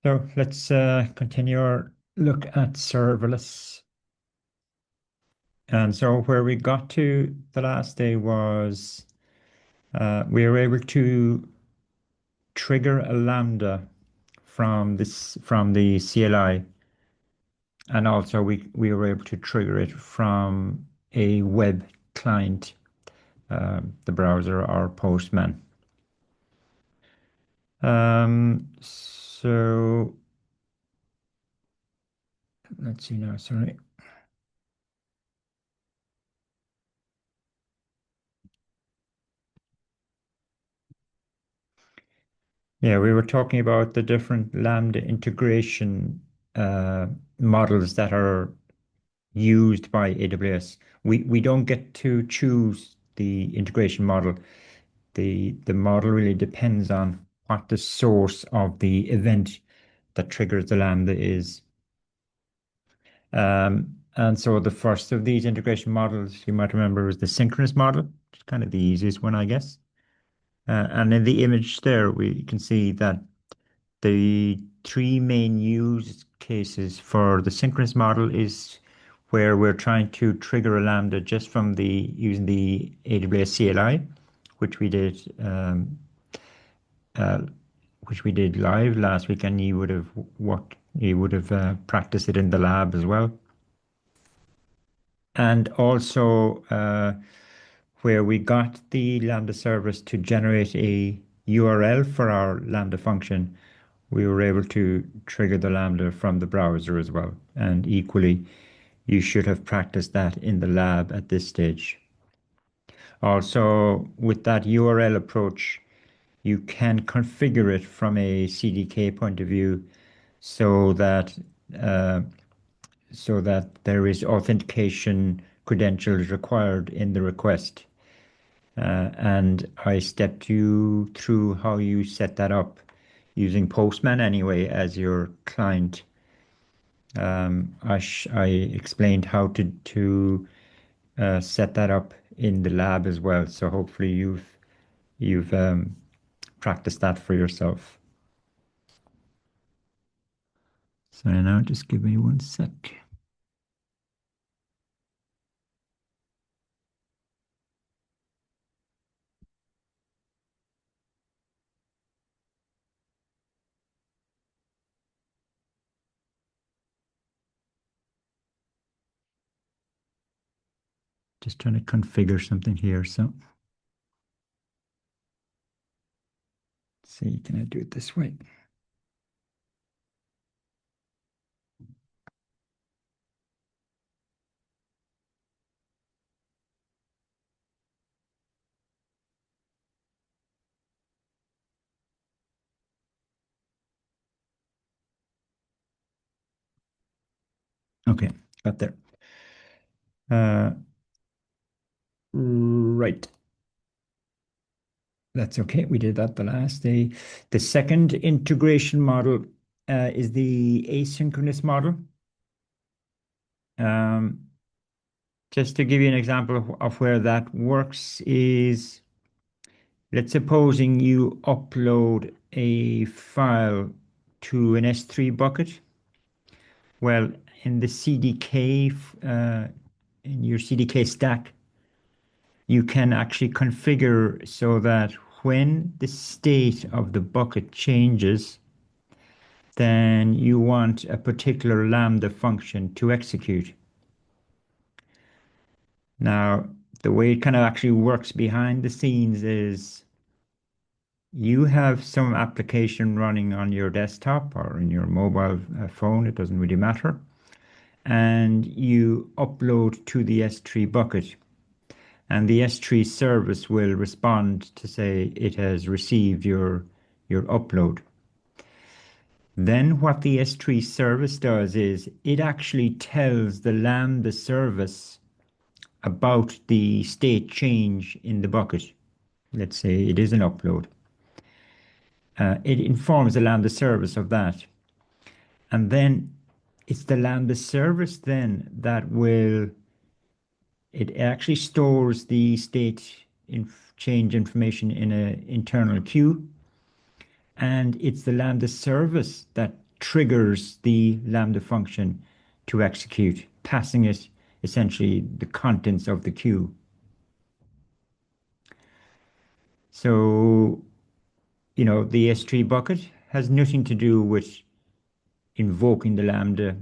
So let's continue our look at serverless. And so where we got to the last day was we were able to trigger a Lambda from the CLI, and also we were able to trigger it from a web client, the browser or Postman. So let's see now. Sorry. Yeah, we were talking about the different Lambda integration models that are used by AWS. We don't get to choose the integration model. The model really depends on what the source of the event that triggers the Lambda is. And so the first of these integration models, you might remember, was the synchronous model, which is kind of the easiest one, I guess. And in the image there, we can see that the three main use cases for the synchronous model is where we're trying to trigger a Lambda just from using the AWS CLI, which we did uh, which we did live last week, and you would have practiced it in the lab as well. And also where we got the Lambda service to generate a URL for our Lambda function, we were able to trigger the Lambda from the browser as well. And equally, you should have practiced that in the lab at this stage. Also, with that URL approach, you can configure it from a CDK point of view so that uh, so that there is authentication credentials required in the request. And I stepped you through how you set that up using Postman anyway as your client. I explained how to set that up in the lab as well. So hopefully you've practiced that for yourself. So now just give me one sec. Just trying to configure something here. So let's see, can I do it this way? Okay, got there. Uh, right. That's okay. We did that the last day. The second integration model is the asynchronous model. Um, just to give you an example of where that works is, let's supposing you upload a file to an S3 bucket. Well, in the CDK, in your CDK stack, you can actually configure so that when the state of the bucket changes, then you want a particular Lambda function to execute. Now, the way it kind of actually works behind the scenes is you have some application running on your desktop or in your mobile phone, it doesn't really matter, and you upload to the S3 bucket. And the S3 service will respond to say it has received your upload. Then what the S3 service does is it actually tells the Lambda service about the state change in the bucket. Let's say it is an upload. It informs the Lambda service of that. And then it's the Lambda service then that it actually stores the state change information in an internal queue. And it's the Lambda service that triggers the Lambda function to execute, passing it essentially the contents of the queue. So, the S3 bucket has nothing to do with invoking the Lambda.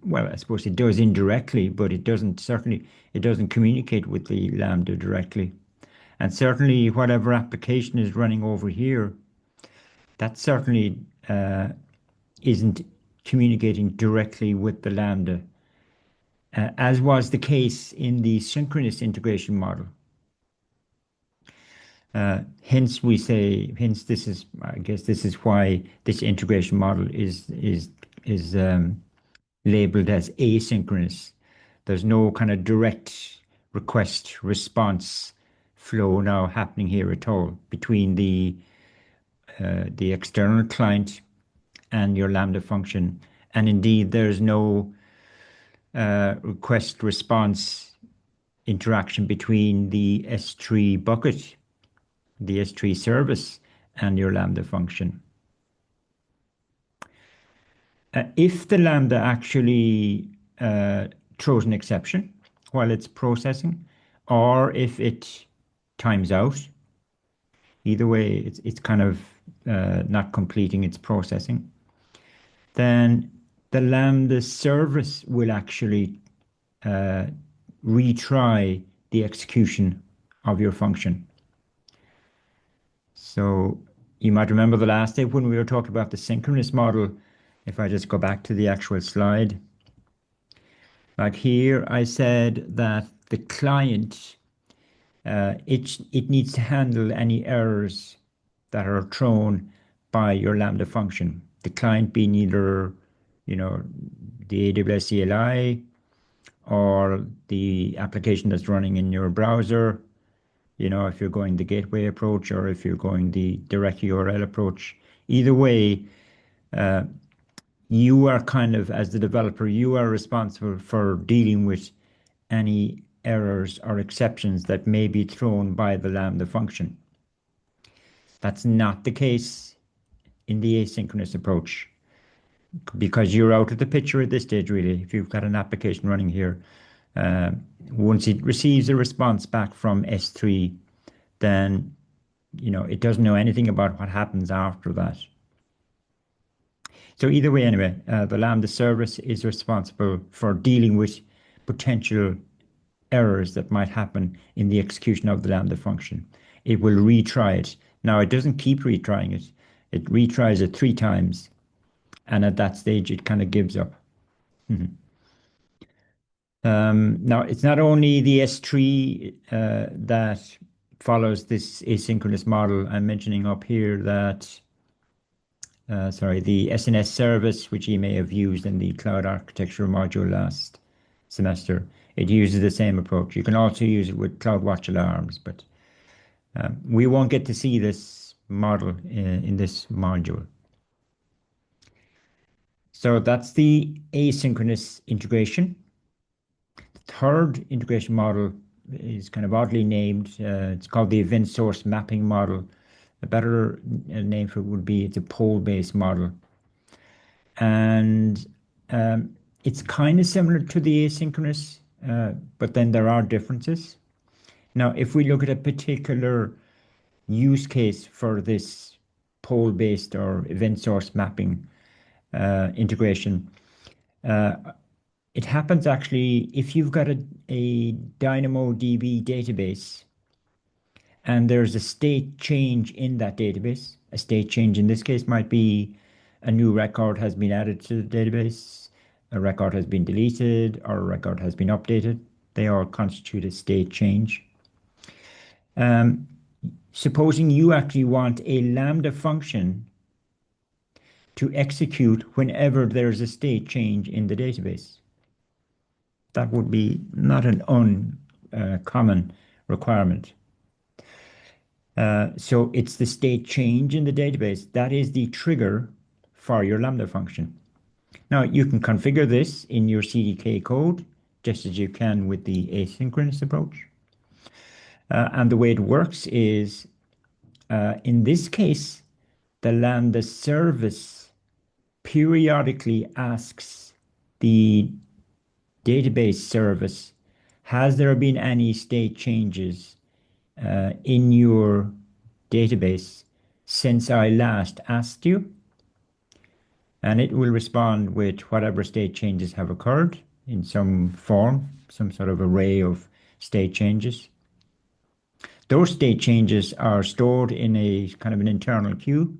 Well, I suppose it does indirectly, but it doesn't communicate with the Lambda directly. And certainly whatever application is running over here, that certainly isn't communicating directly with the Lambda, as was the case in the synchronous integration model. Hence, this is, I guess, this is why this integration model is labeled as asynchronous. There's no kind of direct request response flow now happening here at all between the external client and your Lambda function. And indeed, there's no request response interaction between the S3 bucket, the S3 service, and your Lambda function. If the Lambda actually throws an exception while it's processing, or if it times out, either way, it's kind of not completing its processing, then the Lambda service will actually retry the execution of your function. So you might remember the last day when we were talking about the synchronous model. If I just go back to the actual slide, like here, I said that the client, it needs to handle any errors that are thrown by your Lambda function. The client being either, the AWS CLI or the application that's running in your browser, if you're going the gateway approach or if you're going the direct URL approach. Either way, you are kind of, as the developer, you are responsible for dealing with any errors or exceptions that may be thrown by the Lambda function. That's not the case in the asynchronous approach, because you're out of the picture at this stage, really. If you've got an application running here, once it receives a response back from S3, then it doesn't know anything about what happens after that. So either way, anyway, the Lambda service is responsible for dealing with potential errors that might happen in the execution of the Lambda function. It will retry it. Now, it doesn't keep retrying it. It retries it 3 times, and at that stage, it kind of gives up. Now, it's not only the S3 that follows this asynchronous model. I'm mentioning up here that, the SNS service, which you may have used in the cloud architecture module last semester, it uses the same approach. You can also use it with CloudWatch alarms, but we won't get to see this model in this module. So that's the asynchronous integration. The third integration model is kind of oddly named. It's called the event source mapping model. A better name for it would be it's a pole-based model. And it's kind of similar to the asynchronous, but then there are differences. Now, if we look at a particular use case for this pole-based or event source mapping integration, it happens actually if you've got a DynamoDB database and there's a state change in that database. A state change in this case might be a new record has been added to the database, a record has been deleted, or a record has been updated. They all constitute a state change. Supposing you actually want a Lambda function to execute whenever there's a state change in the database. That would be not an uncommon requirement. So it's the state change in the database that is the trigger for your Lambda function. Now, you can configure this in your CDK code, just as you can with the asynchronous approach. And the way it works is, in this case, the Lambda service periodically asks the database service, has there been any state changes in your database since I last asked you? And it will respond with whatever state changes have occurred in some form, some sort of array of state changes. Those state changes are stored in a kind of an internal queue.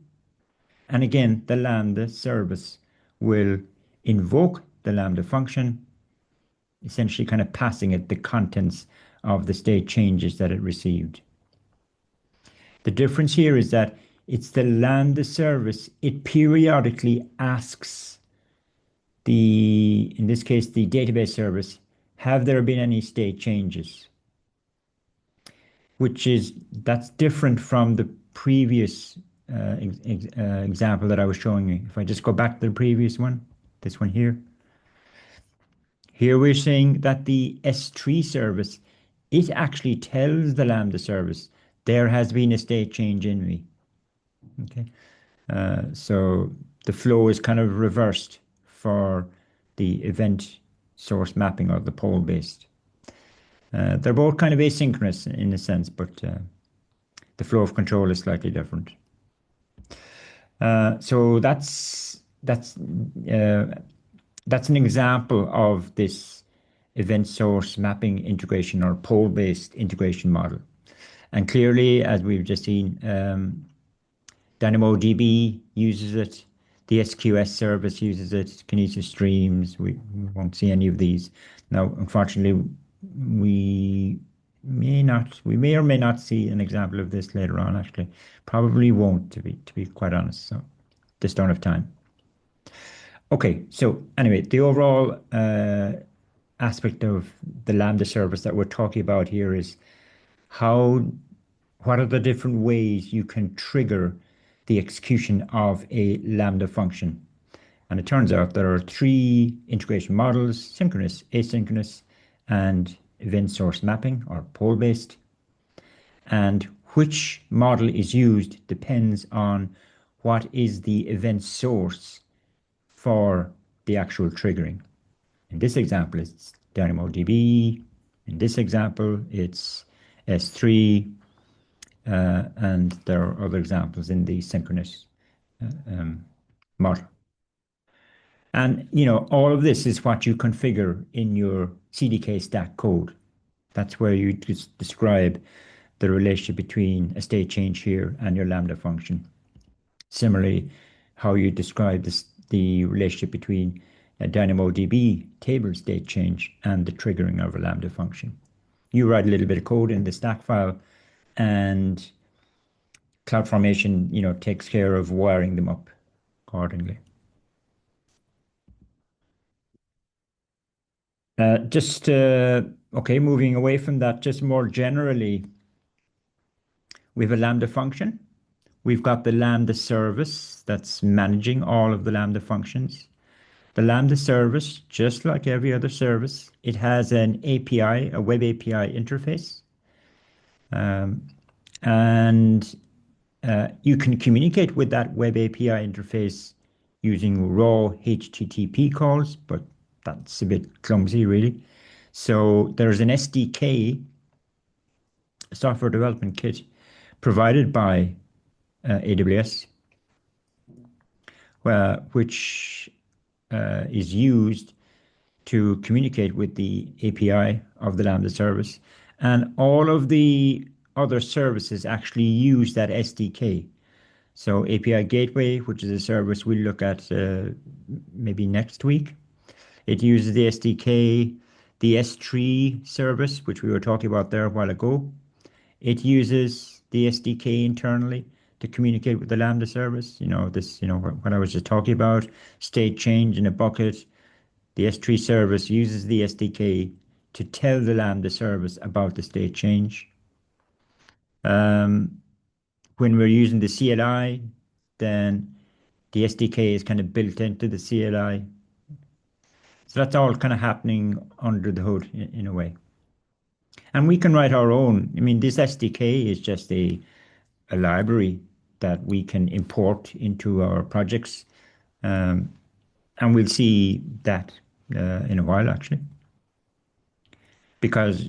And again, the Lambda service will invoke the Lambda function, essentially kind of passing it the contents of the state changes that it received. The difference here is that it's the Lambda service. It periodically asks in this case, the database service, have there been any state changes? That's different from the previous example that I was showing you. If I just go back to the previous one, this one here. Here we're saying that the S3 service, it actually tells the Lambda service, there has been a state change in me. Okay, so the flow is kind of reversed for the event source mapping or the pole-based. They're both kind of asynchronous in a sense, but the flow of control is slightly different. So that's an example of this event source mapping integration or pole-based integration model. And clearly, as we've just seen, DynamoDB uses it. The SQS service uses it. Kinesis Streams, we won't see any of these. Now, unfortunately, we may or may not see an example of this later on, actually. Probably won't, to be quite honest. So just don't have time. Okay, so anyway, the overall aspect of the Lambda service that we're talking about here is what are the different ways you can trigger the execution of a Lambda function. And it turns out there are 3 integration models: synchronous, asynchronous, and event source mapping or pole-based. And which model is used depends on what is the event source for the actual triggering. In this example, it's DynamoDB. In this example, it's S3. And there are other examples in the synchronous model. And, all of this is what you configure in your CDK stack code. That's where you just describe the relationship between a state change here and your Lambda function. Similarly, how you describe the relationship between a DynamoDB table state change and the triggering of a Lambda function. You write a little bit of code in the stack file, and CloudFormation, takes care of wiring them up accordingly. Moving away from that, just more generally, we have a Lambda function. We've got the Lambda service that's managing all of the Lambda functions. The Lambda service, just like every other service, it has an API, a web API interface. And you can communicate with that web API interface using raw HTTP calls, but that's a bit clumsy, really. So there's an SDK, a software development kit, provided by AWS, which is used to communicate with the API of the Lambda service. And all of the other services actually use that SDK. So API Gateway, which is a service we'll look at maybe next week, it uses the SDK. The S3 service, which we were talking about there a while ago, it uses the SDK internally to communicate with the Lambda service. What I was just talking about, state change in a bucket. The S3 service uses the SDK to tell the Lambda service about the state change. When we're using the CLI, then the SDK is kind of built into the CLI. So that's all kind of happening under the hood in a way. And we can write our own. This SDK is just a library that we can import into our projects. And we'll see that in a while, actually, because,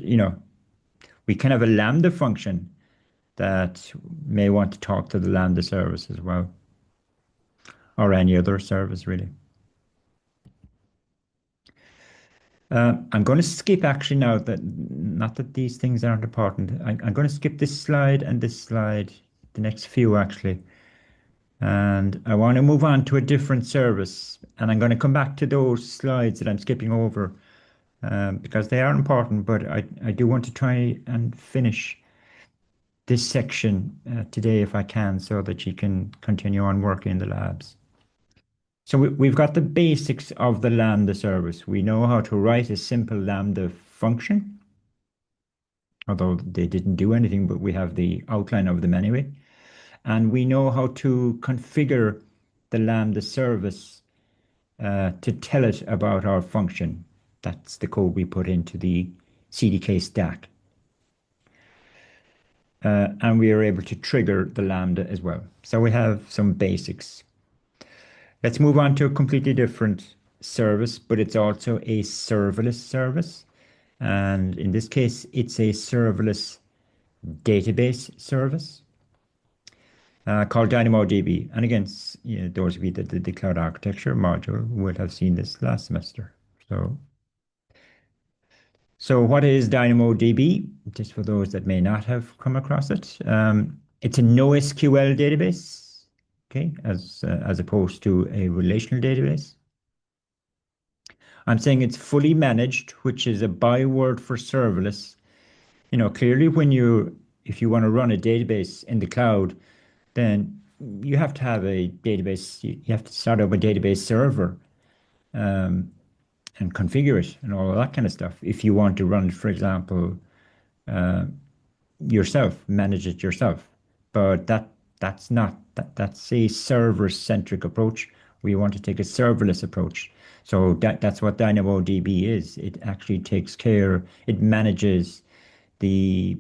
we can have a Lambda function that may want to talk to the Lambda service as well, or any other service, really. I'm going to skip actually now that, not that these things aren't important. I'm going to skip this slide and this slide, the next few actually. And I want to move on to a different service. And I'm going to come back to those slides that I'm skipping over because they are important, but I do want to try and finish this section today if I can, so that you can continue on working in the labs. So we've got the basics of the Lambda service. We know how to write a simple Lambda function, although they didn't do anything, but we have the outline of them anyway. And we know how to configure the Lambda service to tell it about our function. That's the code we put into the CDK stack. And we are able to trigger the Lambda as well. So we have some basics. Let's move on to a completely different service, but it's also a serverless service. And in this case, it's a serverless database service called DynamoDB. And again, those of you that did the cloud architecture module would have seen this last semester. So what is DynamoDB? Just for those that may not have come across it, it's a NoSQL database, okay, as opposed to a relational database. I'm saying it's fully managed, which is a byword for serverless. Clearly if you want to run a database in the cloud, then you have to have a database, you have to start up a database server and configure it and all of that kind of stuff. If you want to run it, for example, yourself, manage it yourself. But that's a server-centric approach. We want to take a serverless approach. So that's what DynamoDB is. It actually takes care, it manages the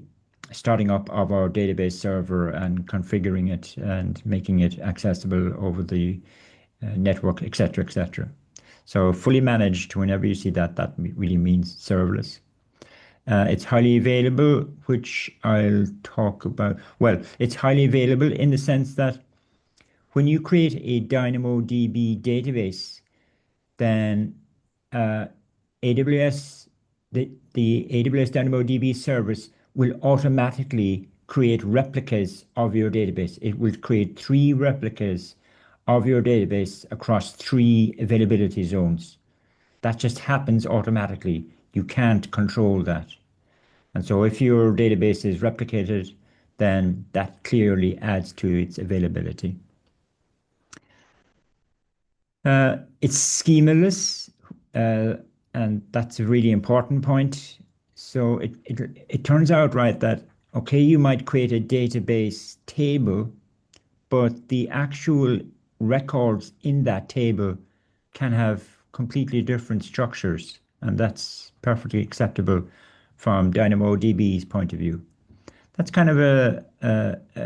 starting up of our database server and configuring it and making it accessible over the network, etc., etc. So fully managed, whenever you see that really means serverless. It's highly available, which I'll talk about. Well, it's highly available in the sense that when you create a DynamoDB database, then AWS, the AWS DynamoDB service will automatically create replicas of your database. It will create 3 replicas of your database across 3 availability zones. That just happens automatically. You can't control that. And so if your database is replicated, then that clearly adds to its availability. It's schemaless, and that's a really important point. So it turns out, right, that, okay, you might create a database table, but the actual records in that table can have completely different structures, and that's perfectly acceptable from DynamoDB's point of view. That's kind of a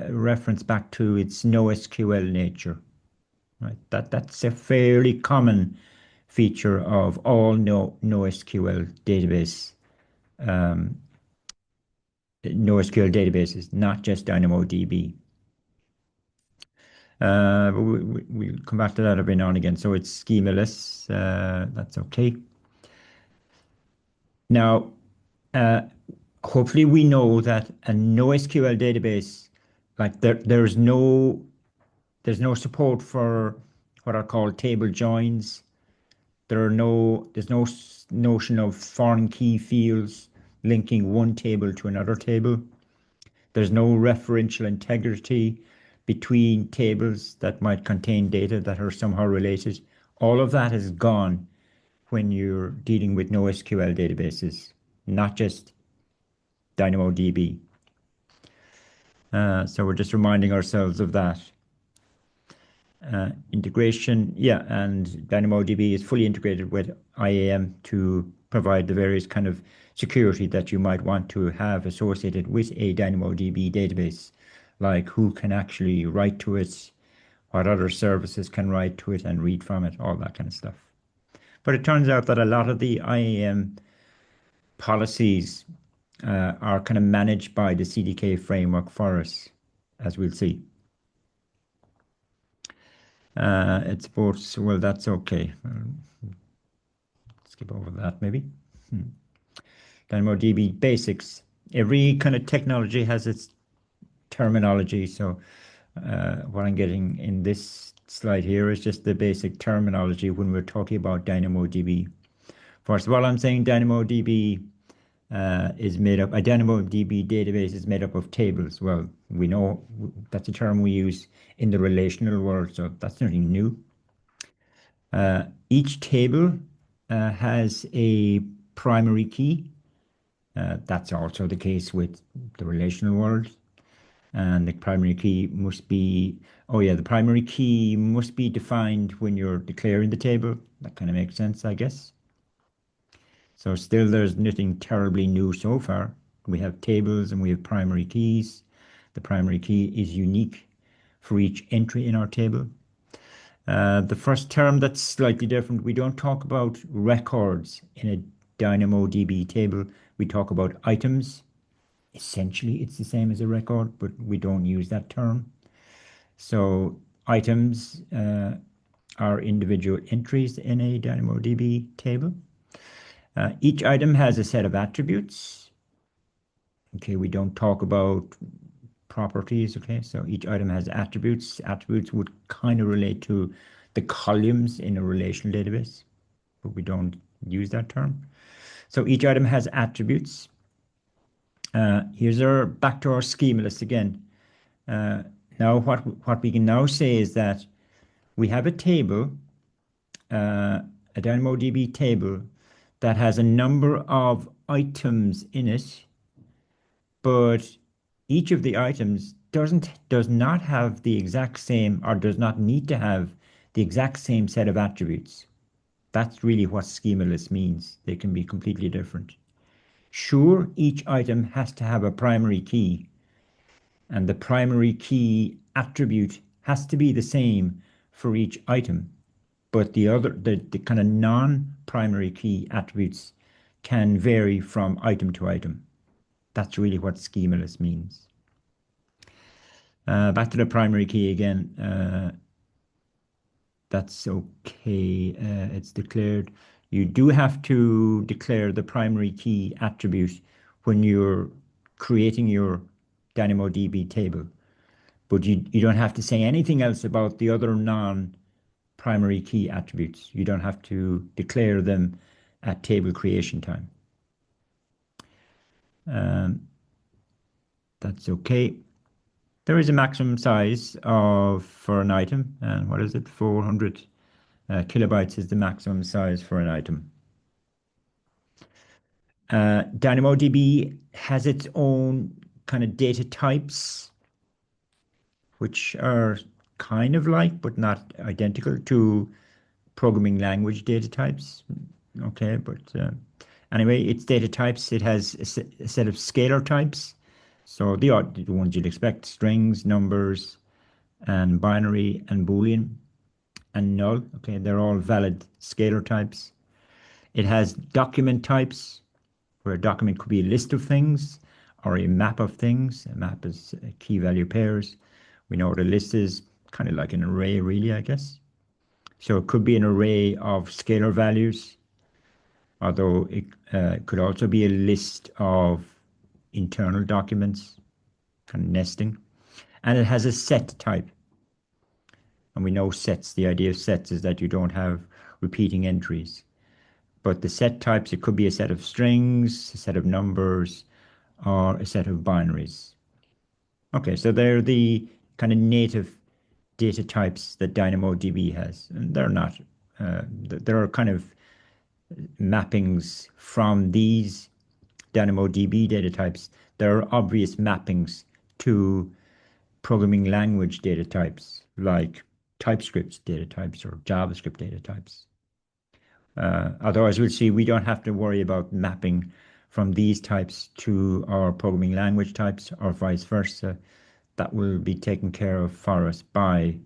reference back to its NoSQL nature, right? That's a fairly common feature of all NoSQL databases, not just DynamoDB. But we'll come back to that every now and again. So it's schemaless. That's okay. Now, hopefully we know that a NoSQL database, like there's no support for what are called table joins. There's no notion of foreign key fields linking one table to another table. There's no referential integrity between tables that might contain data that are somehow related. All of that is gone when you're dealing with NoSQL databases, not just DynamoDB. So we're just reminding ourselves of that. Integration, yeah, and DynamoDB is fully integrated with IAM to provide the various kind of security that you might want to have associated with a DynamoDB database, like who can actually write to it, what other services can write to it and read from it, all that kind of stuff. But it turns out that a lot of the IAM policies are kind of managed by the CDK framework for us, as we'll see. It's both, well, that's okay. Skip over that maybe. DynamoDB basics. Every kind of technology has its terminology. So what I'm getting in this slide here is just the basic terminology when we're talking about DynamoDB. First of all, I'm saying DynamoDB is made up, a DynamoDB database is made up of tables. Well, we know that's a term we use in the relational world, so that's nothing new. Each table has a primary key. That's also the case with the relational world. And the primary key must be, the primary key must be defined when you're declaring the table. That kind of makes sense, I guess. So still there's nothing terribly new so far. We have tables and we have primary keys. The primary key is unique for each entry in our table. The first term that's slightly different, we don't talk about records in a DynamoDB table. We talk about items. Essentially, it's the same as a record, but we don't use that term. So items are individual entries in a DynamoDB table. Each item has a set of attributes. Okay, we don't talk about properties. Okay, so each item has attributes. Attributes would kind of relate to the columns in a relational database, but we don't use that term. So each item has attributes. Here's our back to our schema list again. Now what we can now say is that we have a table, a DynamoDB table that has a number of items in it, but each of the items does not have the exact same, or does not need to have the exact same set of attributes. That's really what schema list means. They can be completely different. Sure, each item has to have a primary key, and the primary key attribute has to be the same for each item, but the kind of non-primary key attributes can vary from item to item. That's really what schema list means. Back to the primary key again. That's okay. It's declared. You do have to declare the primary key attribute when you're creating your DynamoDB table, but you don't have to say anything else about the other non-primary key attributes. You don't have to declare them at table creation time. That's okay. There is a maximum size for an item, and what is it? 400 kilobytes is the maximum size for an item. DynamoDB has its own kind of data types, which are kind of like, but not identical to programming language data types. Okay, but anyway, its data types, it has a set of scalar types. So the ones you'd expect: strings, numbers, and binary, and Boolean, and null. Okay, they're all valid scalar types. It has document types, where a document could be a list of things or a map of things. A map is key value pairs. We know what a list is, kind of like an array, really, I guess. So it could be an array of scalar values, although it could also be a list of internal documents, kind of nesting. And it has a set type. And we know sets, the idea of sets is that you don't have repeating entries. But the set types, it could be a set of strings, a set of numbers, or a set of binaries. Okay, so they're the kind of native data types that DynamoDB has. And they're not, there are kind of mappings from these DynamoDB data types. There are obvious mappings to programming language data types, like TypeScript data types or JavaScript data types. Although, as we'll see, we don't have to worry about mapping from these types to our programming language types or vice versa. That will be taken care of for us by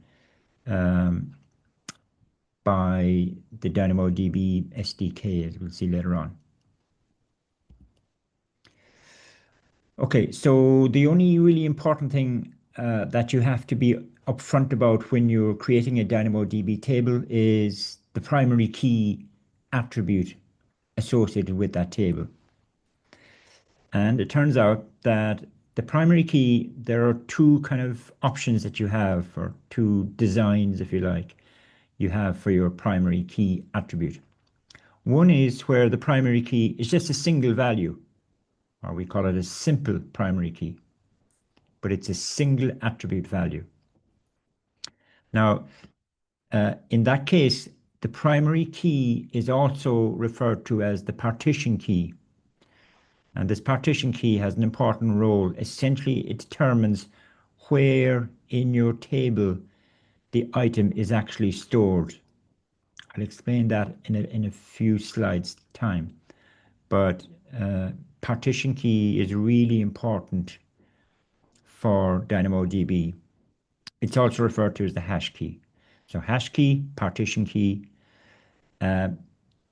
by the DynamoDB SDK, as we'll see later on. Okay, so the only really important thing that you have to be upfront about when you're creating a DynamoDB table is the primary key attribute associated with that table. And it turns out that the primary key, there are two kind of options that you have, or two designs, if you like, you have for your primary key attribute. One is where the primary key is just a single value, or we call it a simple primary key, but it's a single attribute value. Now, in that case, the primary key is also referred to as the partition key. And this partition key has an important role. Essentially, it determines where in your table the item is actually stored. I'll explain that in a few slides' time. But partition key is really important for DynamoDB. It's also referred to as the hash key. So hash key, partition key,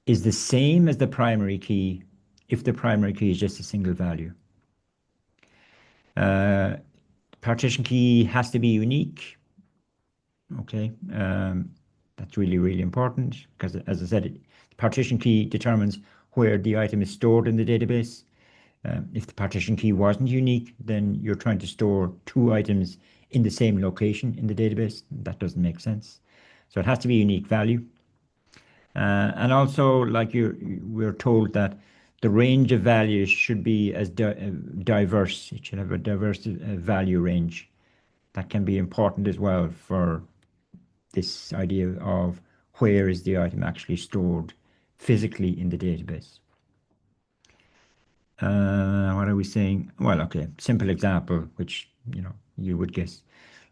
is the same as the primary key if the primary key is just a single value. Partition key has to be unique. Okay, that's really, really important because, as I said, the partition key determines where the item is stored in the database. If the partition key wasn't unique, then you're trying to store two items in the same location in the database. That doesn't make sense. So it has to be a unique value. And also, like we're told that the range of values should be as diverse. It should have a diverse value range. That can be important as well for this idea of where is the item actually stored physically in the database. What are we saying? Well, okay, simple example, which you would guess.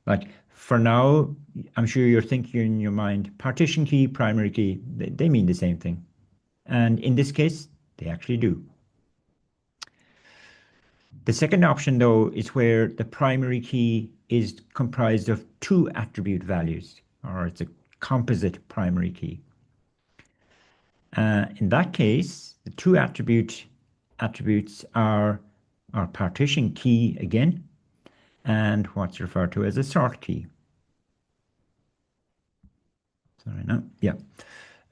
Like for now, I'm sure you're thinking in your mind, partition key, primary key, they mean the same thing. And in this case, they actually do. The second option, though, is where the primary key is comprised of two attribute values, or it's a composite primary key. In that case, the two attributes are our partition key again, and what's referred to as a sort key. Sorry, no, yeah.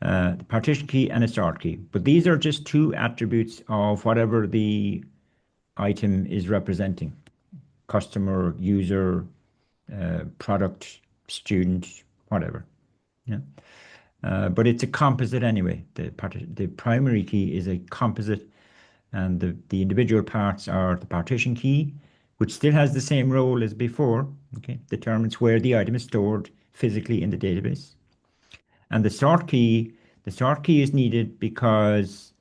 The partition key and a sort key. But these are just two attributes of whatever the item is representing. Customer, user, product, student, whatever. Yeah. But it's a composite anyway. The primary key is a composite, and the individual parts are the partition key, which still has the same role as before, okay, determines where the item is stored physically in the database. And the sort key is needed because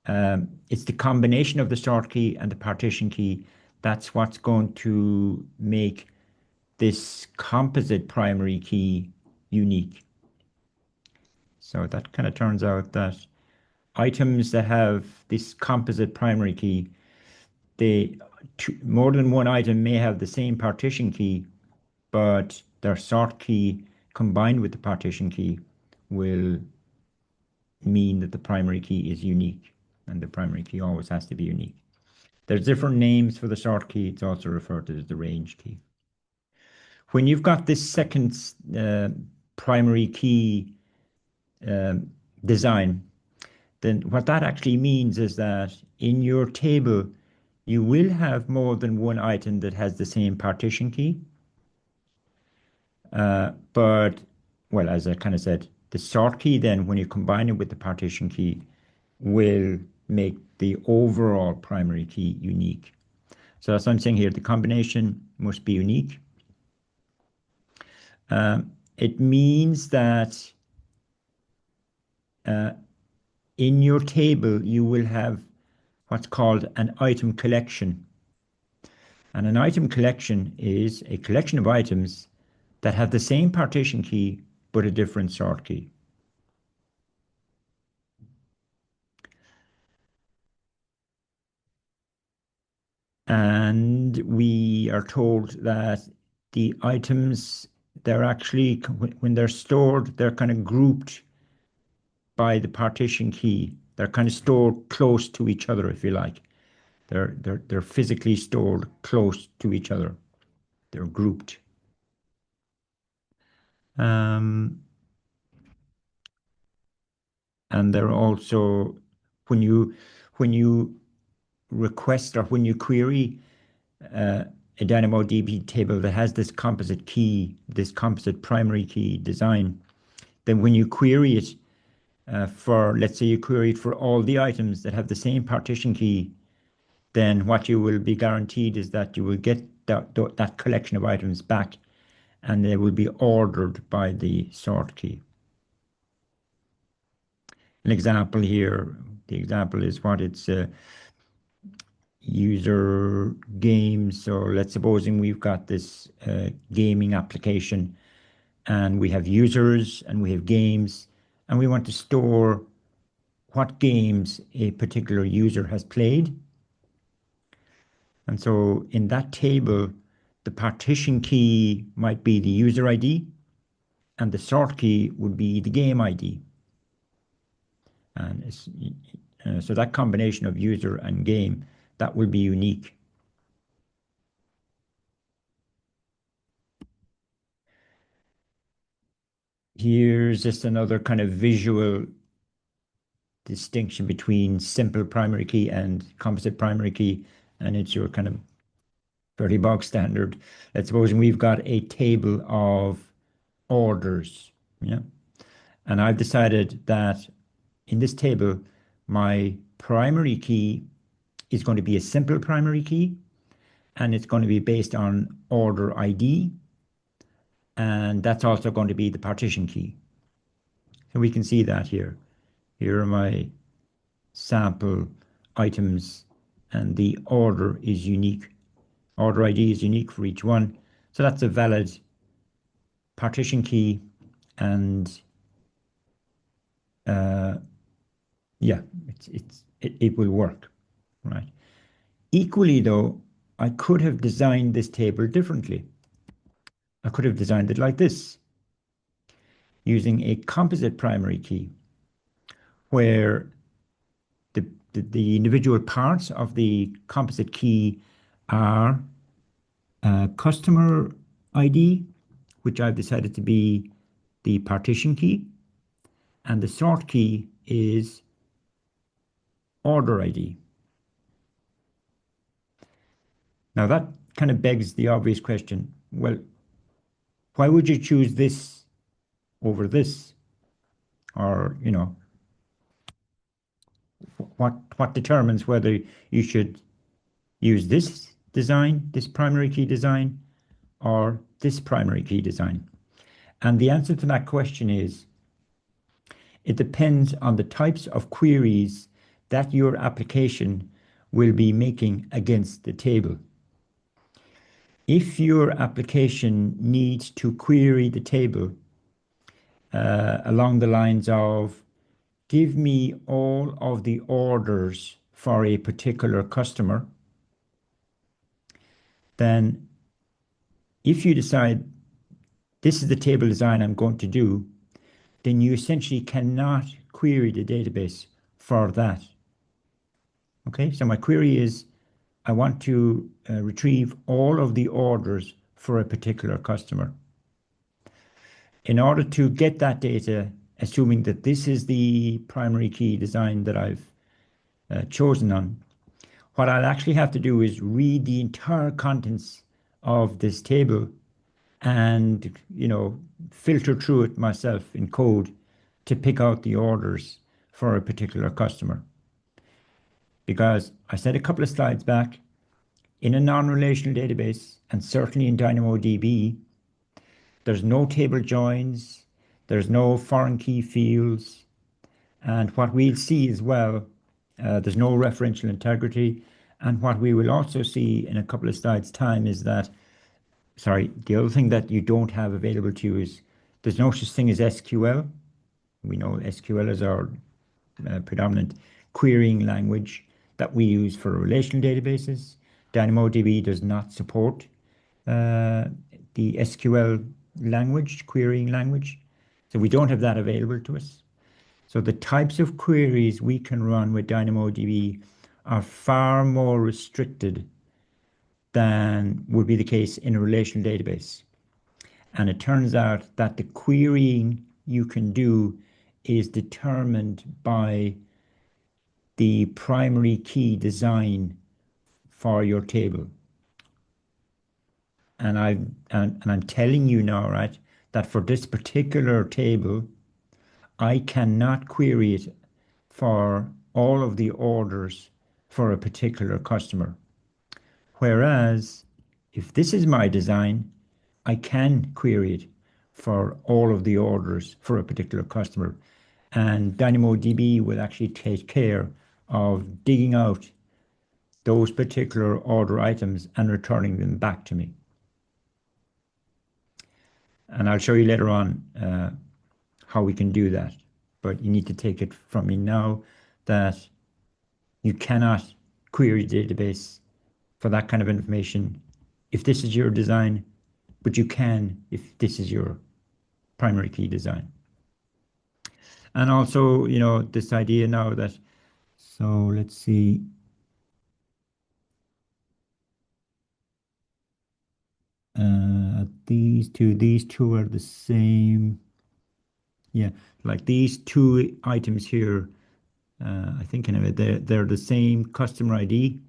it's the combination of the sort key and the partition key. That's what's going to make this composite primary key unique. So that kind of turns out that items that have this composite primary key, more than one item may have the same partition key, but their sort key combined with the partition key will mean that the primary key is unique, and the primary key always has to be unique. There's different names for the sort key. It's also referred to as the range key. When you've got this second primary key design, then what that actually means is that in your table, you will have more than one item that has the same partition key. But, well, as I kind of said, the sort key then, when you combine it with the partition key, will make the overall primary key unique. So as I'm saying here, the combination must be unique. It means that in your table, you will have what's called an item collection. And an item collection is a collection of items that have the same partition key, but a different sort key. And we are told that the items, they're actually, when they're stored, they're kind of grouped by the partition key. They're kind of stored close to each other, if you like. They're physically stored close to each other. They're grouped. And they're also, when you request or when you query a DynamoDB table that has this composite key, this composite primary key design, then when you query it for, let's say you query it for all the items that have the same partition key, then what you will be guaranteed is that you will get that collection of items back, and they will be ordered by the sort key. An example here, the example is what it's user games. So let's supposing we've got this gaming application, and we have users and we have games, and we want to store what games a particular user has played. And so in that table, the partition key might be the user ID, and the sort key would be the game ID. And so that combination of user and game, that will be unique. Here's just another kind of visual distinction between simple primary key and composite primary key, and it's your kind of fairly bog standard. Let's suppose we've got a table of orders, yeah, and I've decided that in this table, my primary key is going to be a simple primary key, and it's going to be based on order ID, and that's also going to be the partition key. So we can see that here. Here are my sample items, and the order is unique. Order ID is unique for each one. So that's a valid partition key, and yeah, it will work, right? Equally though, I could have designed this table differently. I could have designed it like this, using a composite primary key, where the individual parts of the composite key are customer ID, which I've decided to be the partition key, and the sort key is order ID. Now that kind of begs the obvious question, well, why would you choose this over this? Or, you know, what determines whether you should use this design, this primary key design, or this primary key design? And the answer to that question is, it depends on the types of queries that your application will be making against the table. If your application needs to query the table along the lines of, give me all of the orders for a particular customer, then if you decide this is the table design I'm going to do, then you essentially cannot query the database for that. Okay, so my query is, I want to retrieve all of the orders for a particular customer. In order to get that data, assuming that this is the primary key design that I've chosen on, what I'll actually have to do is read the entire contents of this table and, you know, filter through it myself in code to pick out the orders for a particular customer. Because I said a couple of slides back, in a non-relational database, and certainly in DynamoDB, there's no table joins, there's no foreign key fields, and what we'll see as well, there's no referential integrity, and what we will also see in a couple of slides' time is that, sorry, the other thing that you don't have available to you is there's no such thing as SQL. We know SQL is our predominant querying language that we use for relational databases. DynamoDB does not support the SQL language, querying language. So we don't have that available to us. So the types of queries we can run with DynamoDB are far more restricted than would be the case in a relational database. And it turns out that the querying you can do is determined by the primary key design for your table. And I'm telling you now, right, that for this particular table, I cannot query it for all of the orders for a particular customer. Whereas if this is my design, I can query it for all of the orders for a particular customer. And DynamoDB will actually take care of digging out those particular order items and returning them back to me. And I'll show you later on how we can do that. But you need to take it from me now that you cannot query the database for that kind of information if this is your design, but you can if this is your primary key design. And also, you know, this idea now that, so let's see. These two are the same. Yeah, like these two items here, I think anyway, they're the same customer ID.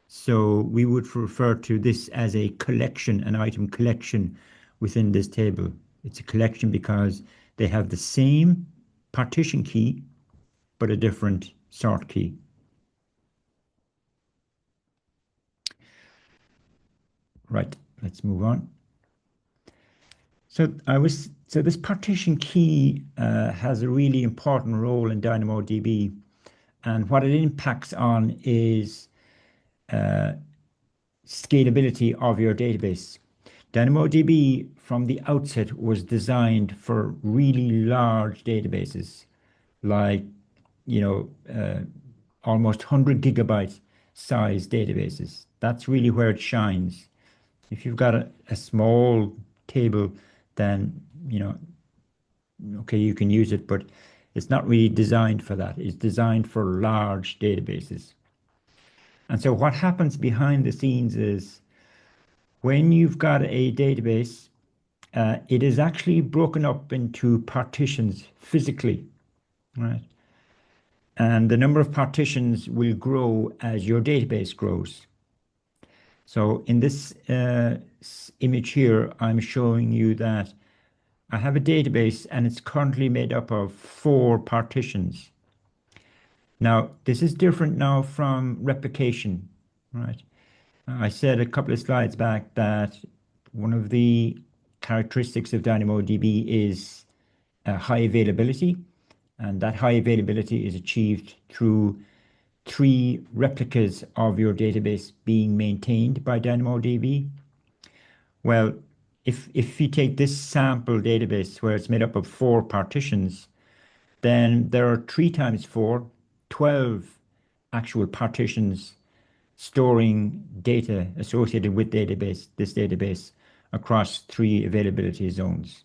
So we would refer to this as a collection, an item collection within this table. It's a collection because they have the same partition key, but a different sort key. Right, let's move on. So this partition key has a really important role in DynamoDB, and what it impacts on is scalability of your database. DynamoDB from the outset was designed for really large databases, like, you know, almost 100 gigabyte size databases. That's really where it shines. If you've got a small table, then, you know, okay, you can use it, but it's not really designed for that. It's designed for large databases. And so what happens behind the scenes is when you've got a database, it is actually broken up into partitions physically, right? And the number of partitions will grow as your database grows. So in this image here, I'm showing you that I have a database and it's currently made up of 4 partitions. Now, this is different now from replication, right? I said a couple of slides back that one of the characteristics of DynamoDB is high availability, and that high availability is achieved through 3 replicas of your database being maintained by DynamoDB. Well, if you take this sample database where it's made up of 4 partitions, then there are 3 times 4, 12 actual partitions storing data associated with this database across 3 availability zones.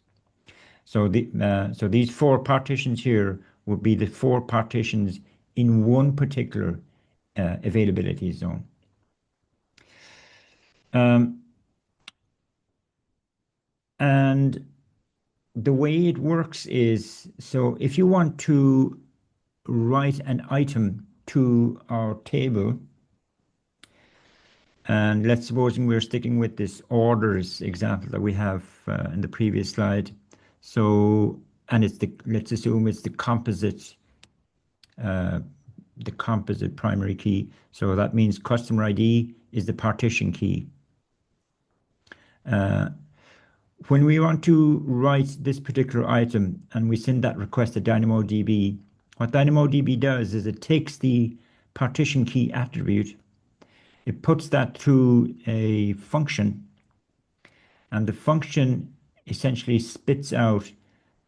So these 4 partitions here would be the 4 partitions in one particular availability zone. And the way it works is, so if you want to write an item to our table, and let's suppose we're sticking with this orders example that we have in the previous slide. So, and let's assume it's the composite primary key. So that means customer ID is the partition key. When we want to write this particular item and we send that request to DynamoDB, what DynamoDB does is it takes the partition key attribute, it puts that through a function, and the function essentially spits out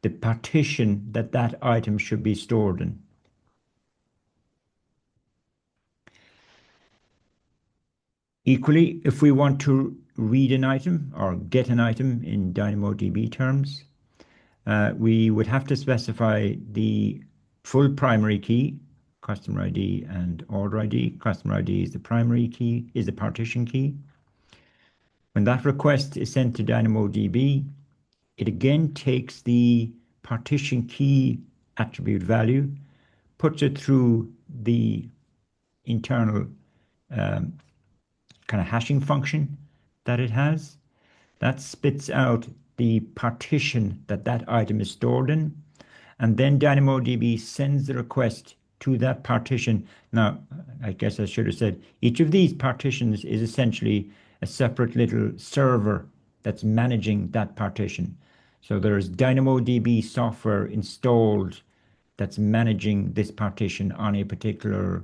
the partition that that item should be stored in. Equally, if we want to read an item or get an item in DynamoDB terms, We would have to specify the full primary key, customer ID and order ID. Customer ID is the primary key, is the partition key. When that request is sent to DynamoDB, it again takes the partition key attribute value, puts it through the internal kind of hashing function that it has. That spits out the partition that that item is stored in. And then DynamoDB sends the request to that partition. Now, I guess I should have said each of these partitions is essentially a separate little server that's managing that partition. So there's DynamoDB software installed that's managing this partition on a particular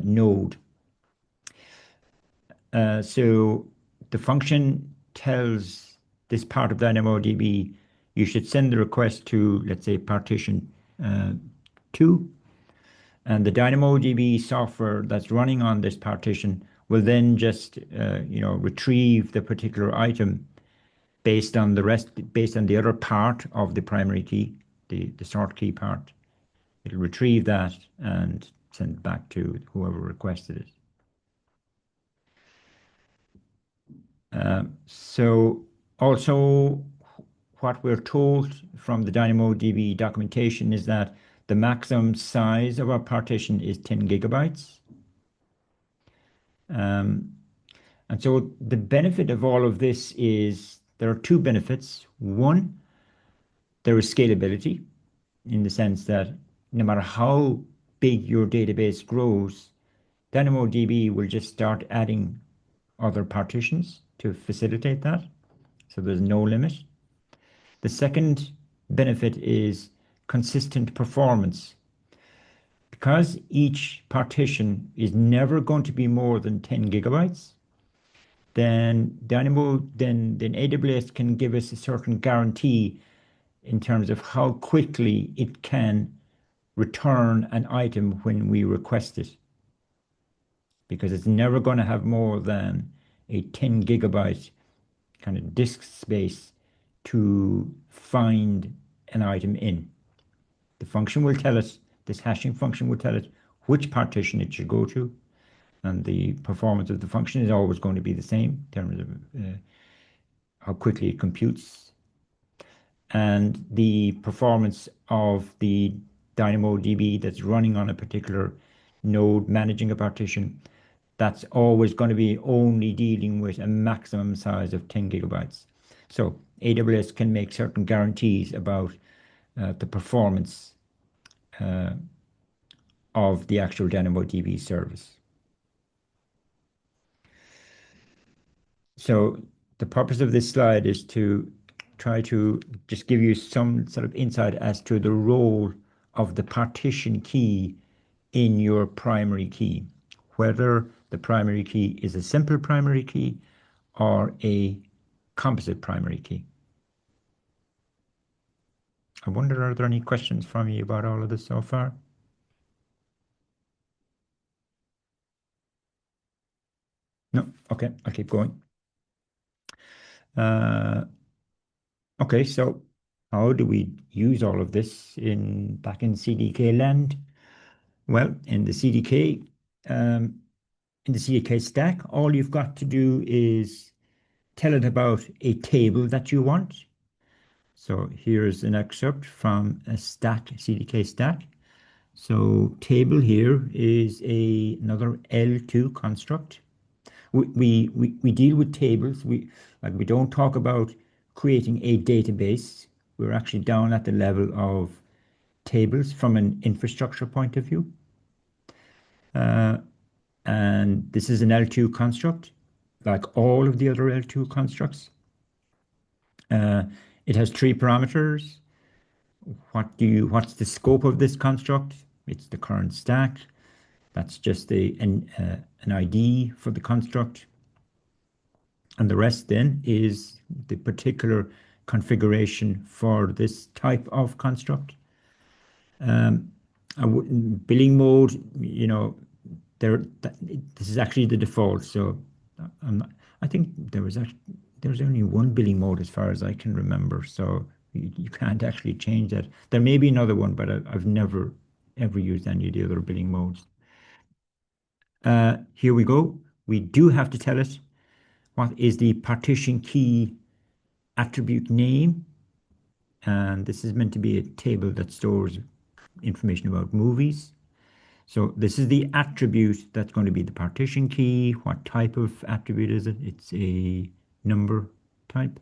node. So the function tells this part of DynamoDB, you should send the request to, let's say, partition 2, and the DynamoDB software that's running on this partition will then just, retrieve the particular item based on the other part of the primary key, the sort key part. It'll retrieve that and send it back to whoever requested it. So also what we're told from the DynamoDB documentation is that the maximum size of our partition is 10 gigabytes. And so the benefit of all of this is there are two benefits. One, there is scalability in the sense that no matter how big your database grows, DynamoDB will just start adding other partitions to facilitate that. So there's no limit. The second benefit is consistent performance. Because each partition is never going to be more than 10 gigabytes, then AWS can give us a certain guarantee in terms of how quickly it can return an item when we request it. Because it's never going to have more than a 10 gigabyte kind of disk space to find an item in. The function will tell us, this hashing function will tell it which partition it should go to, and the performance of the function is always going to be the same in terms of how quickly it computes. And the performance of the DynamoDB that's running on a particular node managing a partition, that's always going to be only dealing with a maximum size of 10 gigabytes. So AWS can make certain guarantees about the performance of the actual DynamoDB service. So the purpose of this slide is to try to just give you some sort of insight as to the role of the partition key in your primary key, whether the primary key is a simple primary key or a composite primary key. I wonder, are there any questions from you about all of this so far? No? Okay, I'll keep going. Okay, so how do we use all of this back in CDK land? Well, in the CDK stack, all you've got to do is tell it about a table that you want. So here's an excerpt from a CDK stack. So table here is another L2 construct. We deal with tables. We don't talk about creating a database. We're actually down at the level of tables from an infrastructure point of view. And this is an L2 construct, like all of the other L2 constructs. It has 3 parameters. What's the scope of this construct? It's the current stack. That's just an ID for the construct. And the rest then is the particular configuration for this type of construct. Billing mode, this is actually the default. So I think there was only one billing mode as far as I can remember. So You can't actually change that. There may be another one, but I've never ever used any of the other billing modes. Here we go. We do have to tell it what is the partition key attribute name. And this is meant to be a table that stores information about movies. So this is the attribute that's going to be the partition key. What type of attribute is it? It's a number type.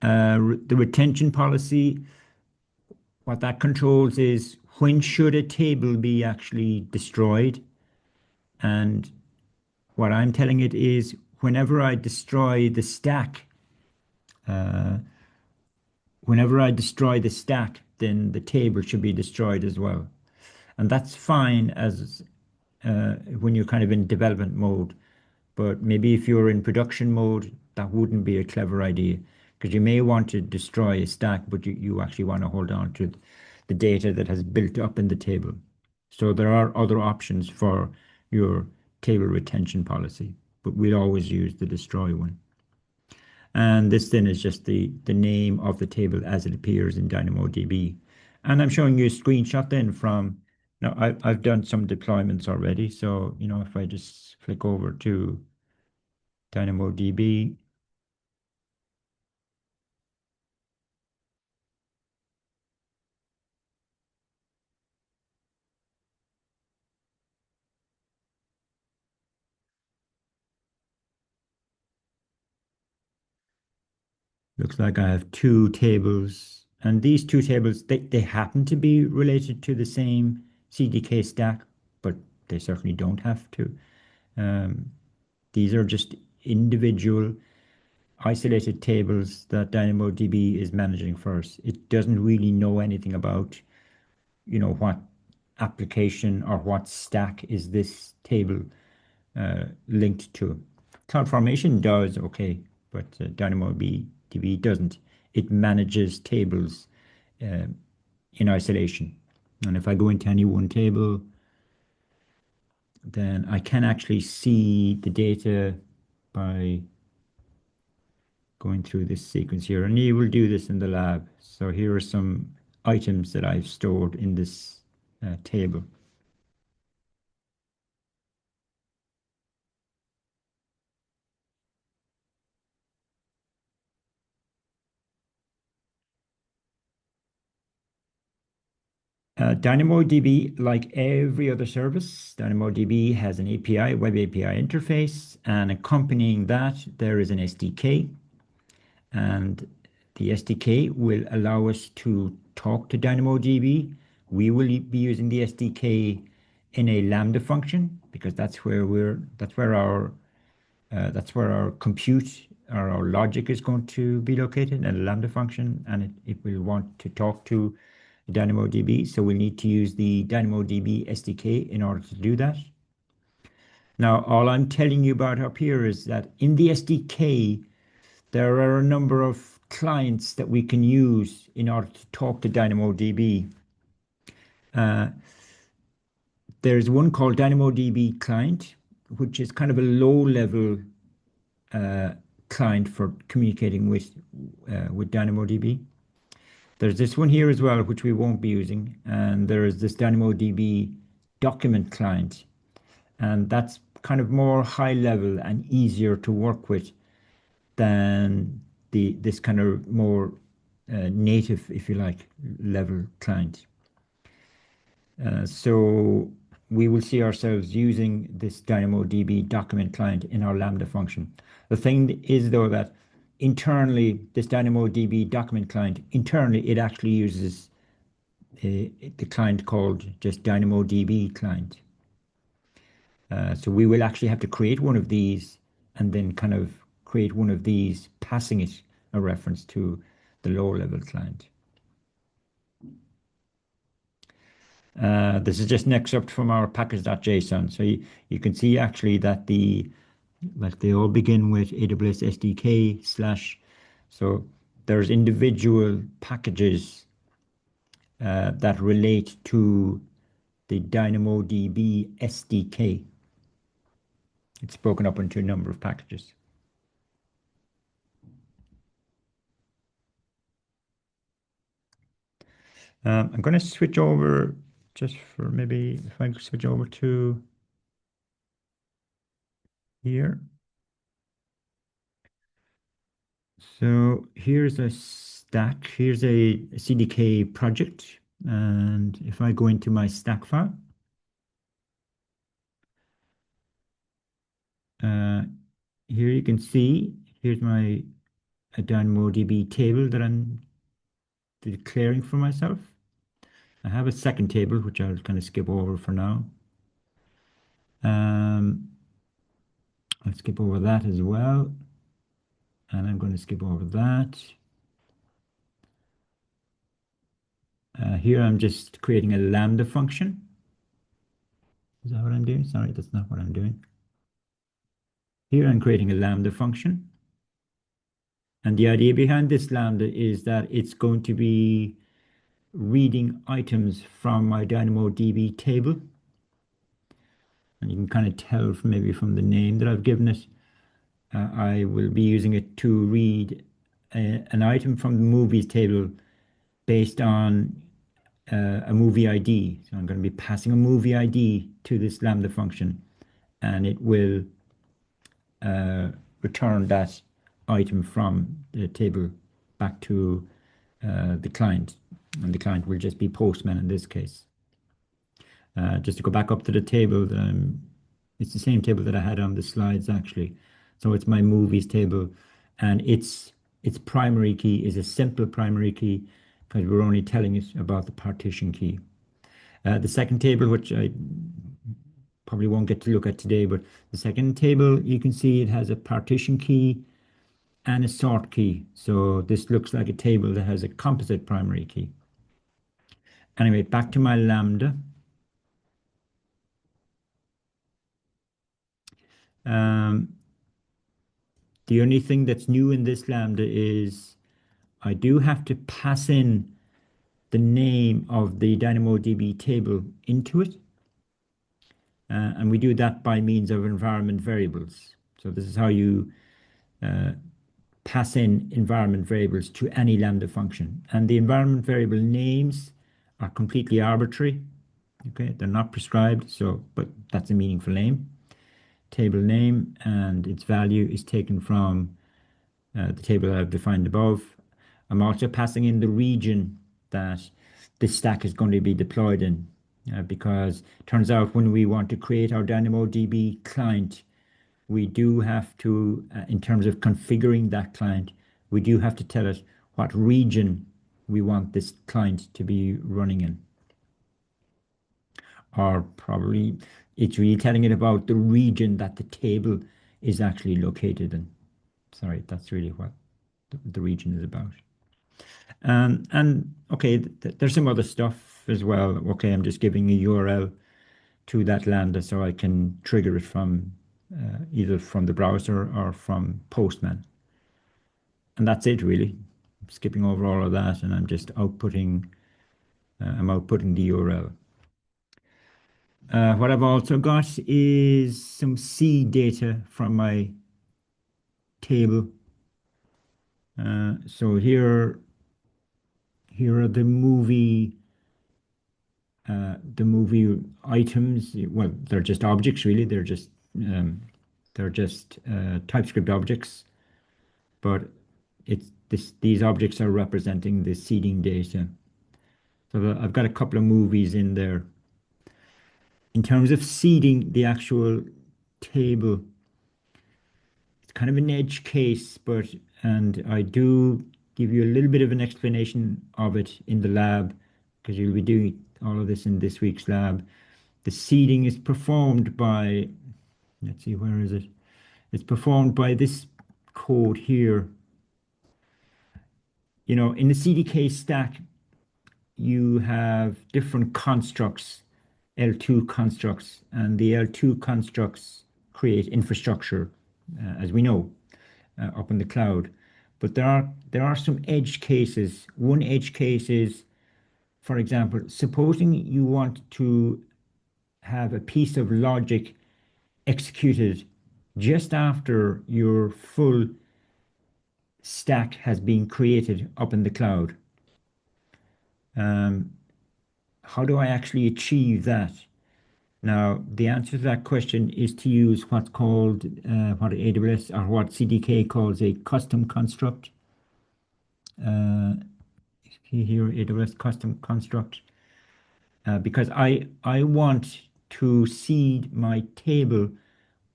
The retention policy, what that controls is when should a table be actually destroyed. And what I'm telling it is whenever I destroy the stack, uh, then the table should be destroyed as well. And that's fine as when you're kind of in development mode. But maybe if you're in production mode, that wouldn't be a clever idea because you may want to destroy a stack, but you actually want to hold on to the data that has built up in the table. So there are other options for your table retention policy, but we'll always use the destroy one. And this then is just the name of the table as it appears in DynamoDB. And I'm showing you a screenshot then from, now I've done some deployments already. So, if I just flick over to DynamoDB, looks like I have two tables. And these two tables, they happen to be related to the same CDK stack, but they certainly don't have to. These are just individual isolated tables that DynamoDB is managing first. It doesn't really know anything about, what application or what stack is this table linked to. CloudFormation does, okay, but DynamoDB doesn't. It manages tables in isolation. And if I go into any one table, then I can actually see the data by going through this sequence here. And you will do this in the lab. So here are some items that I've stored in this table. DynamoDB, like every other service, DynamoDB has an API, web API interface, and accompanying that, there is an SDK. And the SDK will allow us to talk to DynamoDB. We will be using the SDK in a Lambda function because that's where our compute or our logic is going to be located in a Lambda function, and it will want to talk to DynamoDB. So we need to use the DynamoDB SDK in order to do that. Now, all I'm telling you about up here is that in the SDK, there are a number of clients that we can use in order to talk to DynamoDB. There's one called DynamoDB client, which is kind of a low-level client for communicating with DynamoDB. There's this one here as well, which we won't be using, and there is this DynamoDB document client, and that's kind of more high level and easier to work with than this kind of more native, if you like, level client. So we will see ourselves using this DynamoDB document client in our Lambda function. The thing is, though, that internally, this DynamoDB document client, internally, it actually uses the client called just DynamoDB client. So we will actually have to create one of these and then kind of create one of these, passing it a reference to the lower level client. This is just an excerpt from our package.json. So you can see actually that they all begin with AWS SDK /. So there's individual packages that relate to the DynamoDB SDK. It's broken up into a number of packages. I'm going to switch over just for maybe if I switch over to here. So here's a stack. Here's a CDK project. And if I go into my stack file, uh, here you can see, here's my DynamoDB table that I'm declaring for myself. I have a second table, which I'll kind of skip over for now. Um, I'll skip over that as well. And I'm going to skip over that. Here I'm just creating a Lambda function. Is that what I'm doing? Sorry, that's not what I'm doing. Here I'm creating a Lambda function. And the idea behind this Lambda is that it's going to be reading items from my DynamoDB table. And you can kind of tell maybe from the name that I've given it. I will be using it to read an item from the movies table based on a movie ID. So I'm going to be passing a movie ID to this Lambda function, and it will return that item from the table back to the client. And the client will just be Postman in this case. Just to go back up to the table, it's the same table that I had on the slides actually. So it's my movies table, and its primary key is a simple primary key because we're only telling it about the partition key. The second table, which I probably won't get to look at today, but the second table, you can see it has a partition key and a sort key. So this looks like a table that has a composite primary key. Anyway, back to my Lambda. The only thing that's new in this Lambda is I do have to pass in the name of the DynamoDB table into it. And we do that by means of environment variables. So this is how you pass in environment variables to any Lambda function. And the environment variable names are completely arbitrary. Okay, they're not prescribed, but that's a meaningful name. Table name and its value is taken from the table that I've defined above. I'm also passing in the region that this stack is going to be deployed in, because it turns out when we want to create our DynamoDB client, we do have to, in terms of configuring that client, we do have to tell it what region we want this client to be running in. Or probably it's really telling it about the region that the table is actually located in. Sorry, that's really what the region is about. And okay, there's some other stuff as well. Okay, I'm just giving a URL to that Lambda so I can trigger it from either from the browser or from Postman. And that's it really. I'm skipping over all of that and I'm just outputting, I'm outputting the URL. What I've also got is some seed data from my table. So here are the movie items. Well, they're just objects really. They're just TypeScript objects, but these objects are representing the seeding data. So I've got a couple of movies in there. In terms of seeding the actual table, it's kind of an edge case, and I do give you a little bit of an explanation of it in the lab because you'll be doing all of this in this week's lab. The seeding is performed by, let's see, where is it? It's performed by this code here. You know, in the CDK stack, you have different constructs, L2 constructs, and the L2 constructs create infrastructure, as we know, up in the cloud. But there are some edge cases. One edge case is, for example, supposing you want to have a piece of logic executed just after your full stack has been created up in the cloud. Um, how do I actually achieve that? Now, the answer to that question is to use what's called what AWS or what CDK calls a custom construct. Uh, here, AWS custom construct, because I want to seed my table,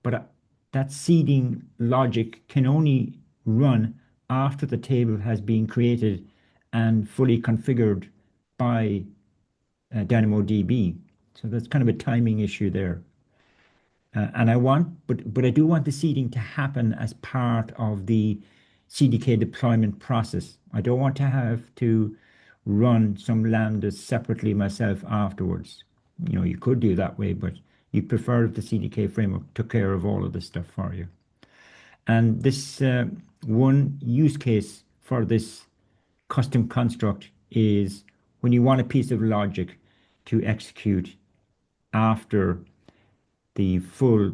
but that seeding logic can only run after the table has been created and fully configured by DynamoDB. So that's kind of a timing issue there. And but I do want the seeding to happen as part of the CDK deployment process. I don't want to have to run some lambdas separately myself afterwards. You know, you could do that way, but you prefer if the CDK framework took care of all of this stuff for you. And this one use case for this custom construct is when you want a piece of logic to execute after the full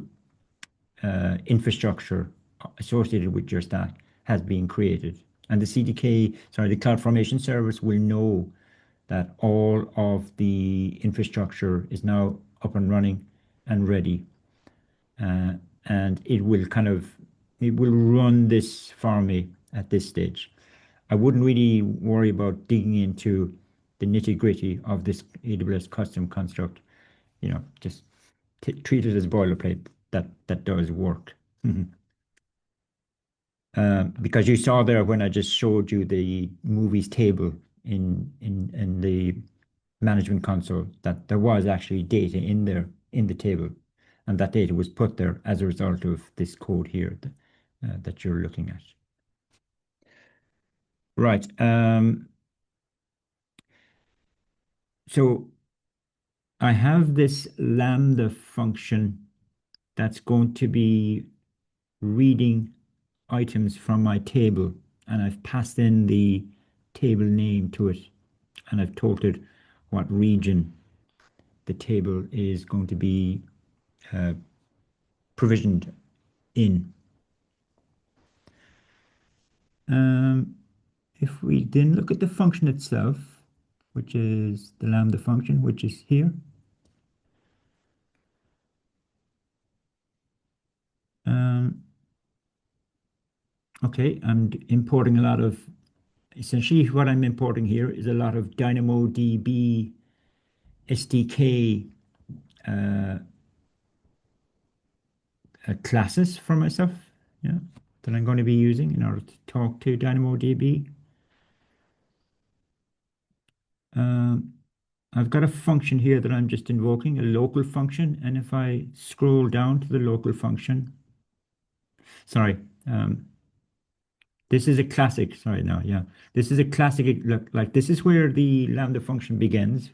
infrastructure associated with your stack has been created. And the CDK, sorry, the CloudFormation service will know that all of the infrastructure is now up and running and ready. And it will it will run this for me at this stage. I wouldn't really worry about digging into the nitty gritty of this AWS custom construct. You know, just treat it as boilerplate. That does work. Because you saw there when I just showed you the movies table in the management console that there was actually data in there in the table, and that data was put there as a result of this code here that you're looking at. Right. So I have this Lambda function that's going to be reading items from my table, and I've passed in the table name to it, and I've told it what region the table is going to be uh, provisioned in. If we then look at the function itself, which is the Lambda function, which is here. Okay, I'm importing a lot of, essentially what I'm importing here is a lot of DynamoDB SDK classes for myself, yeah, that I'm going to be using in order to talk to DynamoDB. I've got a function here that I'm just invoking, a local function, and if I scroll down to the local function, sorry, this is a classic, sorry, no, yeah, this is a classic, look, like this is where the Lambda function begins.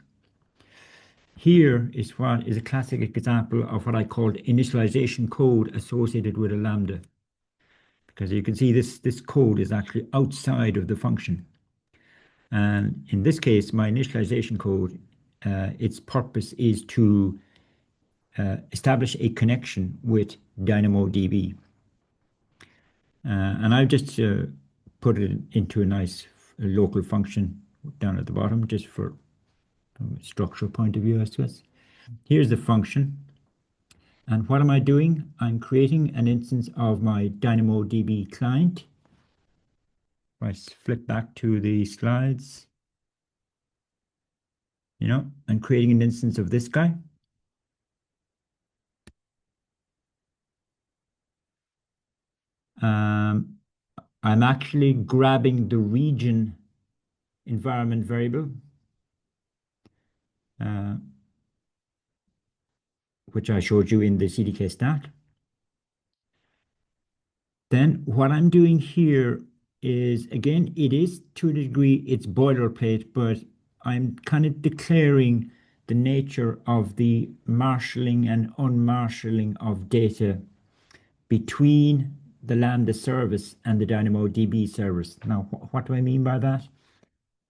Here is what is a classic example of what I called initialization code associated with a Lambda. Because you can see this code is actually outside of the function. And in this case, my initialization code, its purpose is to establish a connection with DynamoDB. And I've just put it into a nice local function down at the bottom, just for from a structural point of view, I suppose. Here's the function. And what am I doing? I'm creating an instance of my DynamoDB client. If I flip back to the slides, you know, I'm creating an instance of this guy. I'm actually grabbing the region environment variable, which I showed you in the CDK stack. Then what I'm doing here is, again, it is to a degree, it's boilerplate, but I'm kind of declaring the nature of the marshalling and unmarshalling of data between the Lambda service and the DynamoDB service. Now, what do I mean by that?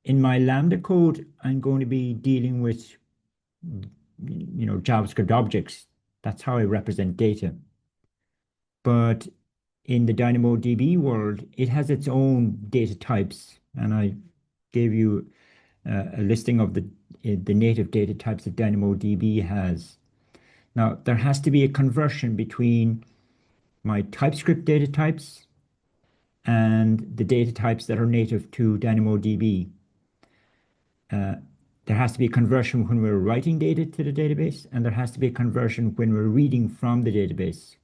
In my Lambda code, I'm going to be dealing with, you know, JavaScript objects. That's how I represent data. But in the DynamoDB world, it has its own data types. And I gave you a listing of the native data types that DynamoDB has. Now, there has to be a conversion between my TypeScript data types and the data types that are native to DynamoDB. There has to be a conversion when we're writing data to the database, and there has to be a conversion when we're reading from the database.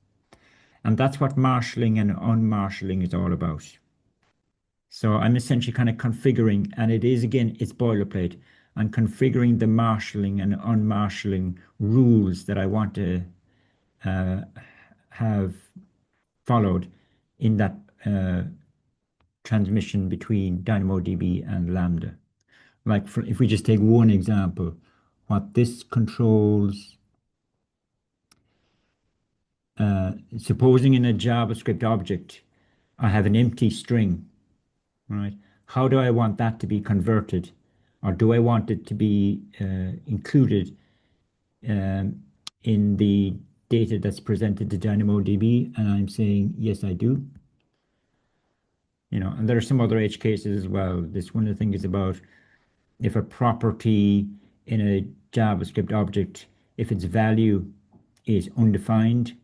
And that's what marshalling and unmarshalling is all about. So I'm essentially kind of configuring, and it is, again, it's boilerplate. I'm configuring the marshalling and unmarshalling rules that I want to have followed in that transmission between DynamoDB and Lambda. Like if we just take one example, what this controls, supposing in a JavaScript object, I have an empty string, right? How do I want that to be converted? Or do I want it to be included in the data that's presented to DynamoDB? And I'm saying, yes, I do. You know, and there are some other edge cases as well. This one of the things is about if a property in a JavaScript object, if its value is undefined,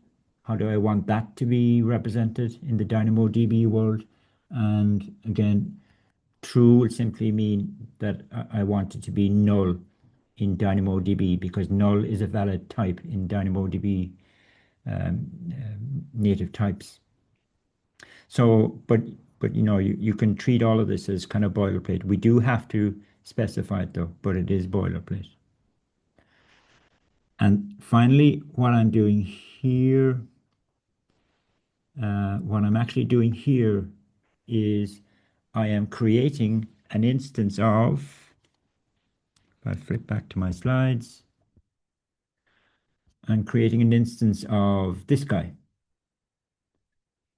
how do I want that to be represented in the DynamoDB world? And again, true will simply mean that I want it to be null in DynamoDB, because null is a valid type in DynamoDB native types. So, but you know, you can treat all of this as kind of boilerplate. We do have to specify it though, but it is boilerplate. And finally, what I'm doing here, what I'm actually doing here is I am creating an instance of, if I flip back to my slides, I'm creating an instance of this guy.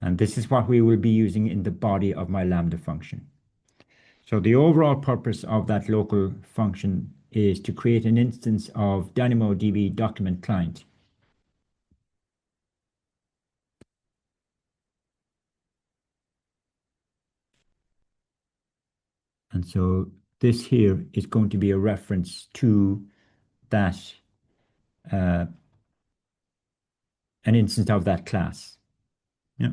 And this is what we will be using in the body of my Lambda function. So the overall purpose of that local function is to create an instance of DynamoDB document client. And so this here is going to be a reference to that, an instance of that class. Yeah.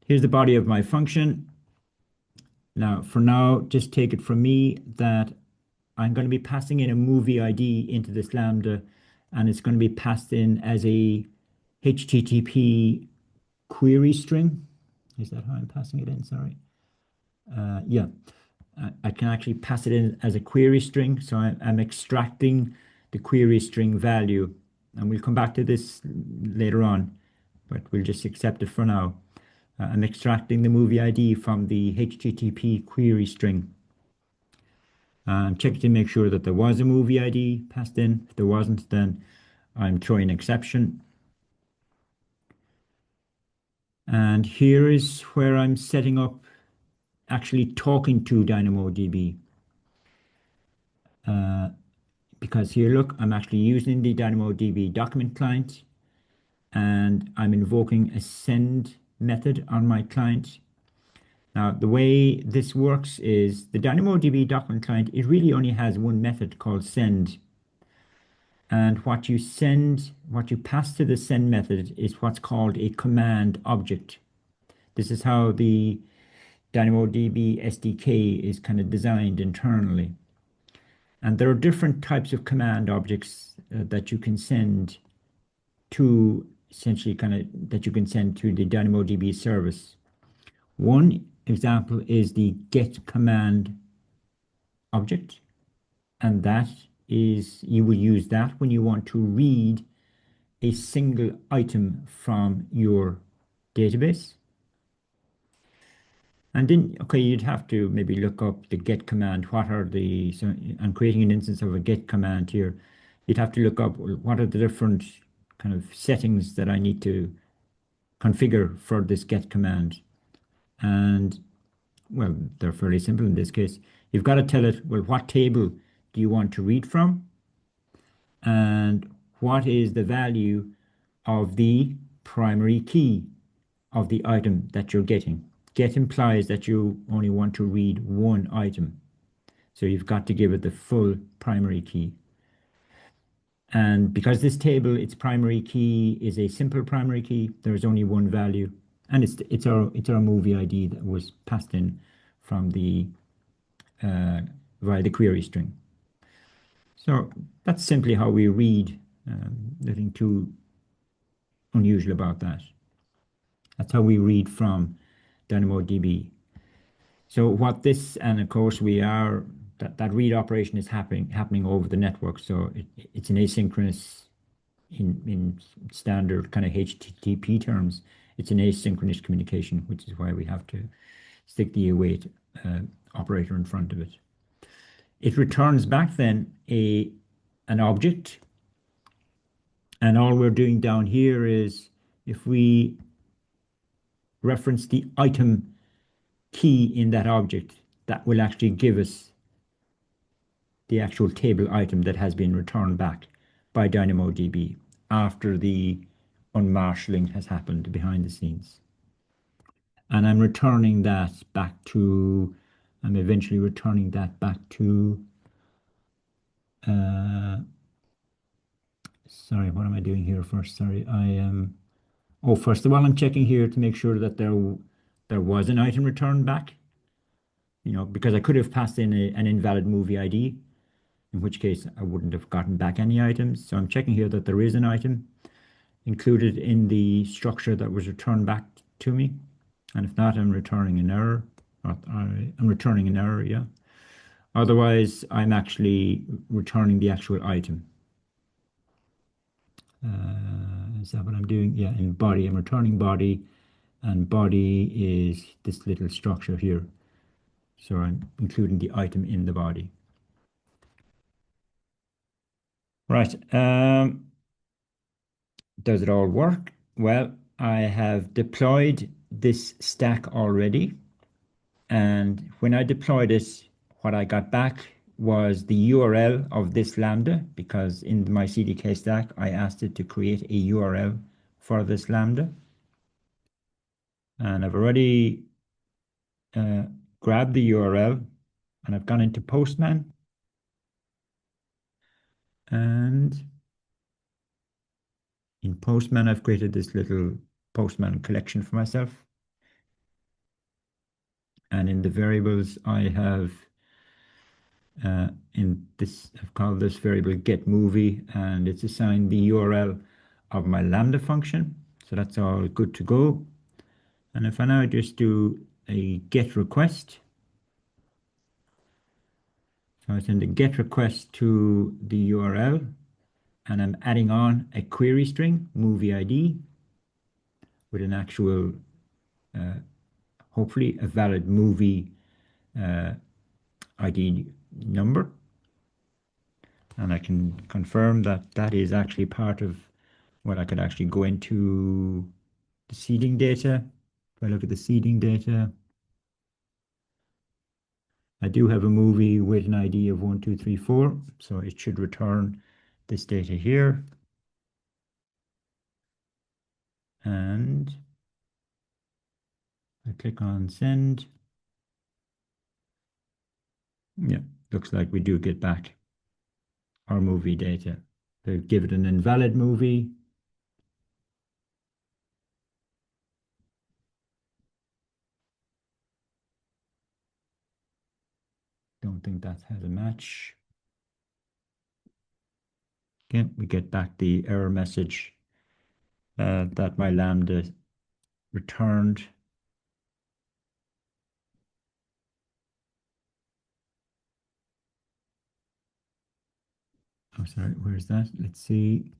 Here's the body of my function. Now, for now, just take it from me that I'm going to be passing in a movie ID into this Lambda, and it's going to be passed in as a HTTP query string. Is that how I'm passing it in? Sorry. Yeah, I can actually pass it in as a query string. So I'm extracting the query string value, and we'll come back to this later on, but we'll just accept it for now. I'm extracting the movie ID from the HTTP query string. I'm checking to make sure that there was a movie ID passed in. If there wasn't, then I'm throwing an exception. And here is where I'm setting up actually talking to DynamoDB. Because here, look, I'm actually using the DynamoDB document client, and I'm invoking a send method on my client. Now, the way this works is the DynamoDB document client, it really only has one method called send. And what you send, what you pass to the send method is what's called a command object. This is how the DynamoDB SDK is kind of designed internally. And there are different types of command objects that you can send to, essentially that you can send to the DynamoDB service. One example is the get command object, and that is, you will use that when you want to read a single item from your database. And then, okay, you'd have to maybe look up the get command. What are the, so I'm creating an instance of a get command here. You'd have to look up what are the different kind of settings that I need to configure for this get command. And well, they're fairly simple in this case. You've got to tell it, well, what table do you want to read from? And what is the value of the primary key of the item that you're getting? Get implies that you only want to read one item. So you've got to give it the full primary key. And because this table, its primary key is a simple primary key, there's only one value. And it's our movie ID that was passed in from the via the query string. So that's simply how we read. Nothing too unusual about that. That's how we read from DynamoDB. So what this, and of course we are, that read operation is happening over the network. So it's an asynchronous, in standard kind of HTTP terms, it's an asynchronous communication, which is why we have to stick the await operator in front of it. It returns back then an object, and all we're doing down here is if we reference the item key in that object, that will actually give us the actual table item that has been returned back by DynamoDB after the unmarshalling has happened behind the scenes. And I'm returning that back to, I'm eventually returning that back to, sorry, what am I doing here first? Sorry, I am, first of all, I'm checking here to make sure that there was an item returned back, because I could have passed in an invalid movie ID, in which case I wouldn't have gotten back any items. So I'm checking here that there is an item included in the structure that was returned back to me. And if not, I'm returning an error. I'm returning an error, yeah. Otherwise, I'm actually returning the actual item. Is that what I'm doing? Yeah, in body, I'm returning body, and body is this little structure here. So I'm including the item in the body. Right. Does it all work? Well, I have deployed this stack already. And when I deployed it, what I got back was the URL of this Lambda, because in my CDK stack, I asked it to create a URL for this Lambda. And I've already grabbed the URL, and I've gone into Postman. And in Postman, I've created this little Postman collection for myself. And in the variables, I have I've called this variable get movie, and it's assigned the URL of my Lambda function. So that's all good to go. And if I now just do a get request, so I send a get request to the URL, and I'm adding on a query string, movie ID, with an actual, hopefully a valid movie ID number. And I can confirm that that is actually part of what I could actually go into the seeding data. If I look at the seeding data, I do have a movie with an ID of 1234, so it should return this data here. And I click on send. Yeah, looks like we do get back our movie data. They give it an invalid movie. Don't think that has a match. Okay, we get back the error message that my Lambda returned. Oh, sorry, where's that? Let's see.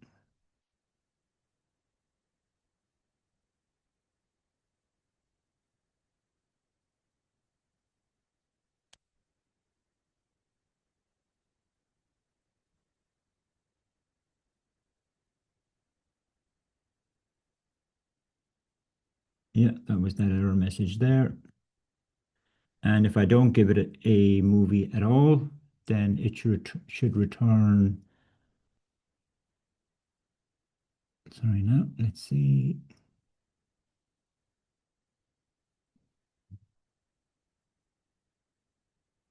Yeah, that was that error message there. And if I don't give it a movie at all, then it should return. Sorry, now let's see.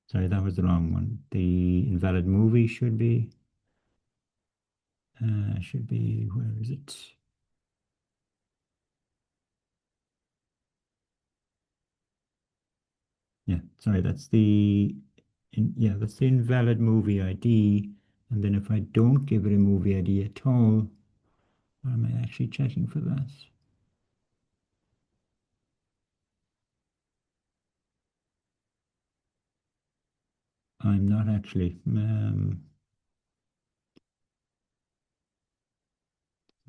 Sorry, that was the wrong one. The invalid movie should be, where is it? Yeah, sorry, that's the invalid movie ID. And then if I don't give it a movie ID at all, or am I actually checking for that? I'm not actually. I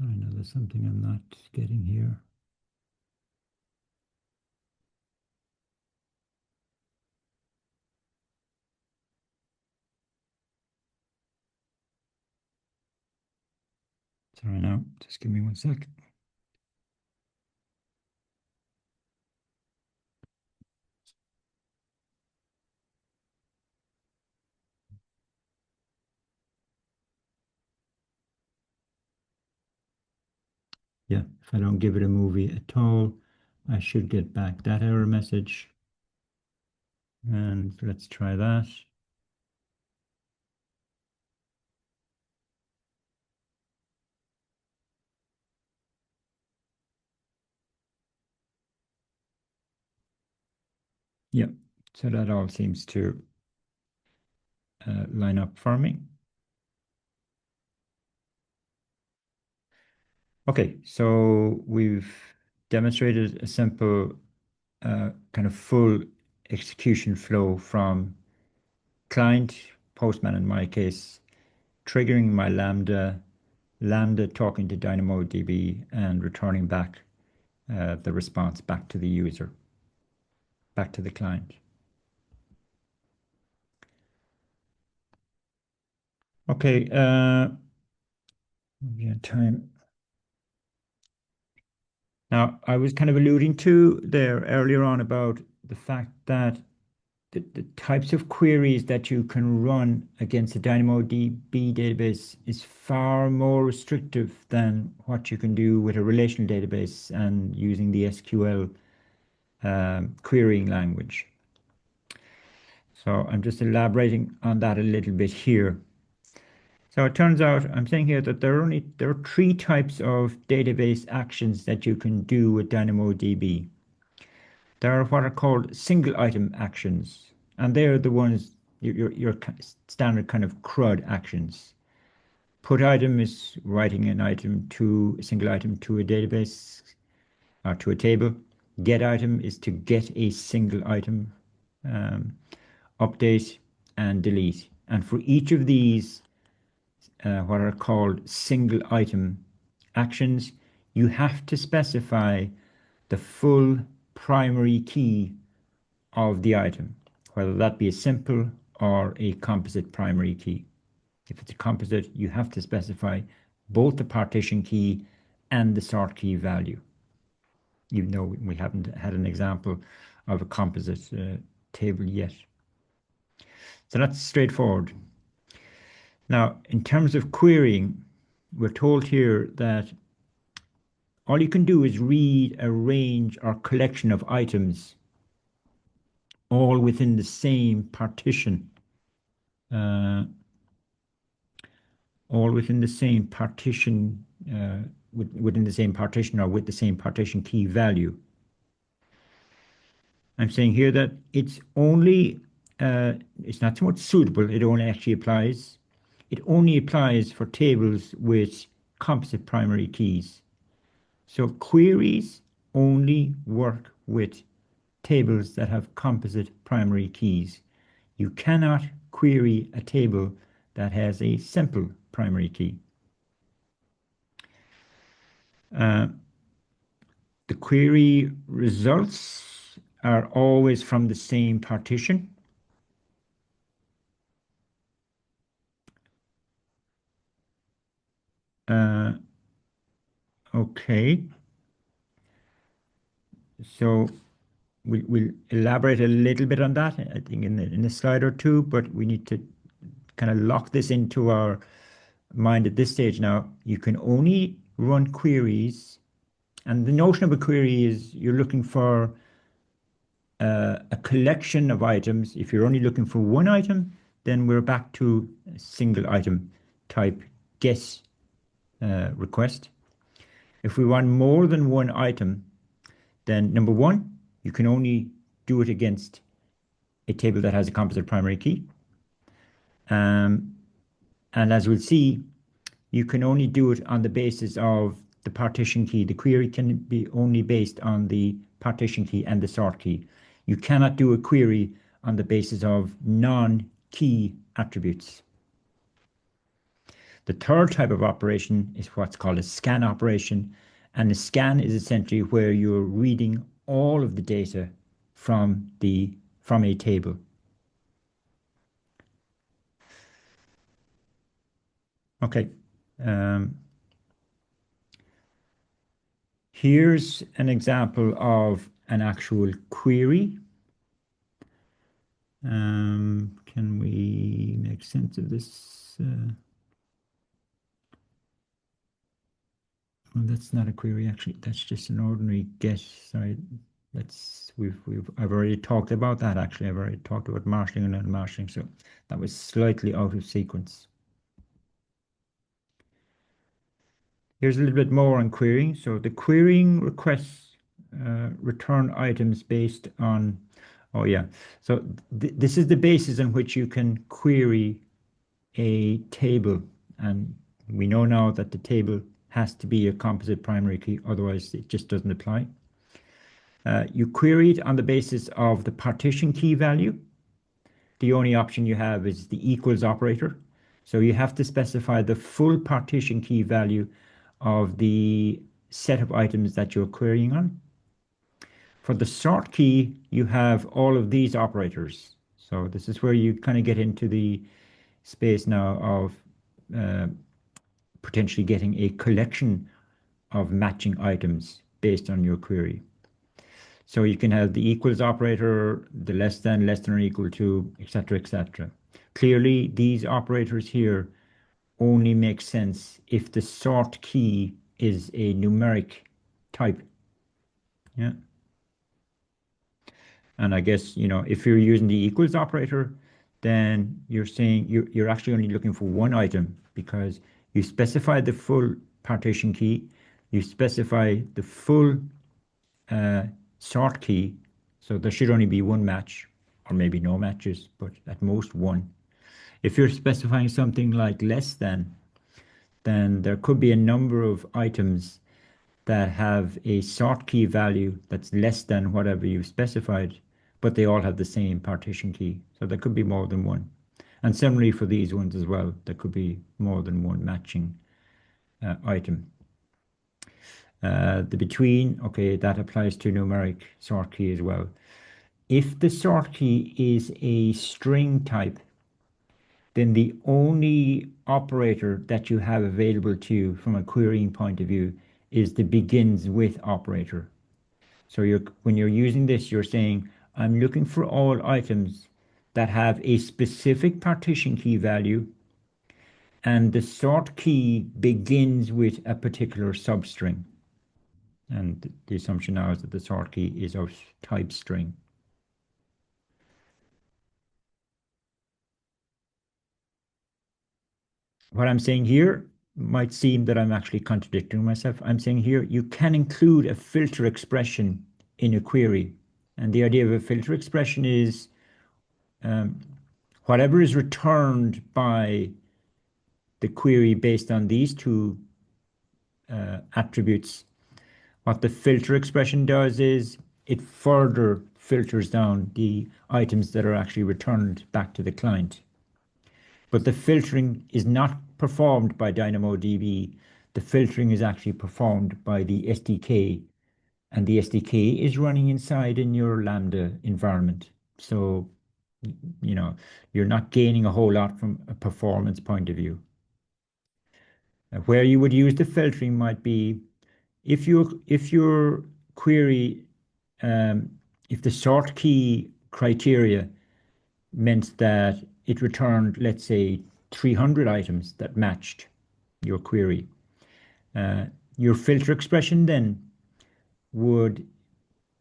know there's something I'm not getting here. Sorry now, just give me 1 second. Yeah, if I don't give it a movie at all, I should get back that error message. And let's try that. Yeah, so that all seems to line up for me. Okay, so we've demonstrated a simple kind of full execution flow from client, Postman in my case, triggering my Lambda talking to DynamoDB and returning back the response back to the user, back to the client. Okay, time. Now, I was kind of alluding to there earlier on about the fact that the types of queries that you can run against a DynamoDB database is far more restrictive than what you can do with a relational database and using the SQL querying language. So I'm just elaborating on that a little bit here. So it turns out I'm saying here that there are three types of database actions that you can do with DynamoDB. There are what are called single item actions, and they're the ones your standard kind of CRUD actions. Put item is writing a single item to a database or to a table. Get item is to get a single item. Update and delete. And for each of these, what are called single item actions, you have to specify the full primary key of the item, whether that be a simple or a composite primary key. If it's a composite, you have to specify both the partition key and the sort key value, even though we haven't had an example of a composite table yet. So that's straightforward. Now, in terms of querying, we're told here that all you can do is read a range or collection of items all within the same partition. All within the same partition, within the same partition or with the same partition key value. I'm saying here that it's not so much suitable, it only actually applies. It only applies for tables with composite primary keys. So queries only work with tables that have composite primary keys. You cannot query a table that has a simple primary key. The query results are always from the same partition. Okay. So we'll elaborate a little bit on that, I think, in a slide or two, but we need to kind of lock this into our mind at this stage now. You can only run queries, and the notion of a query is you're looking for a collection of items. If you're only looking for one item, then we're back to a single item type guess request. If we want more than one item, then number one, you can only do it against a table that has a composite primary key. And as we'll see, you can only do it on the basis of the partition key. The query can be only based on the partition key and the sort key. You cannot do a query on the basis of non-key attributes. The third type of operation is what's called a scan operation. And a scan is essentially where you're reading all of the data from a table. Okay. Here's an example of an actual query. Can we make sense of this? Well, that's not a query actually. That's just an ordinary get. Sorry, I've already talked about that actually. I've already talked about marshalling and unmarshalling, so that was slightly out of sequence. Here's a little bit more on querying. So the querying requests return items based on, oh yeah. So this is the basis on which you can query a table. And we know now that the table has to be a composite primary key, otherwise it just doesn't apply. You query it on the basis of the partition key value. The only option you have is the equals operator. So you have to specify the full partition key value of the set of items that you're querying on. For the sort key, you have all of these operators. So this is where you kind of get into the space now of potentially getting a collection of matching items based on your query. So you can have the equals operator, the less than or equal to, etc., etc. Clearly, these operators here only make sense if the sort key is a numeric type. Yeah. And I guess, you know, if you're using the equals operator, then you're saying you're actually only looking for one item because you specify the full partition key, you specify the full sort key, so there should only be one match, or maybe no matches, but at most one. If you're specifying something like less than, then there could be a number of items that have a sort key value that's less than whatever you've specified, but they all have the same partition key. So there could be more than one. And similarly for these ones as well, there could be more than one matching item. The between, okay, that applies to numeric sort key as well. If the sort key is a string type, then the only operator that you have available to you from a querying point of view is the begins with operator. So when you're using this, you're saying, I'm looking for all items that have a specific partition key value, and the sort key begins with a particular substring. And the assumption now is that the sort key is of type string. What I'm saying here might seem that I'm actually contradicting myself. I'm saying here you can include a filter expression in a query. And the idea of a filter expression is whatever is returned by the query based on these two attributes, what the filter expression does is it further filters down the items that are actually returned back to the client. But the filtering is not performed by DynamoDB. The filtering is actually performed by the SDK, and the SDK is running inside in your Lambda environment. So, you know, you're not gaining a whole lot from a performance point of view. Where you would use the filtering might be if your query, if the sort key criteria meant that it returned, let's say, 300 items that matched your query. Your filter expression then would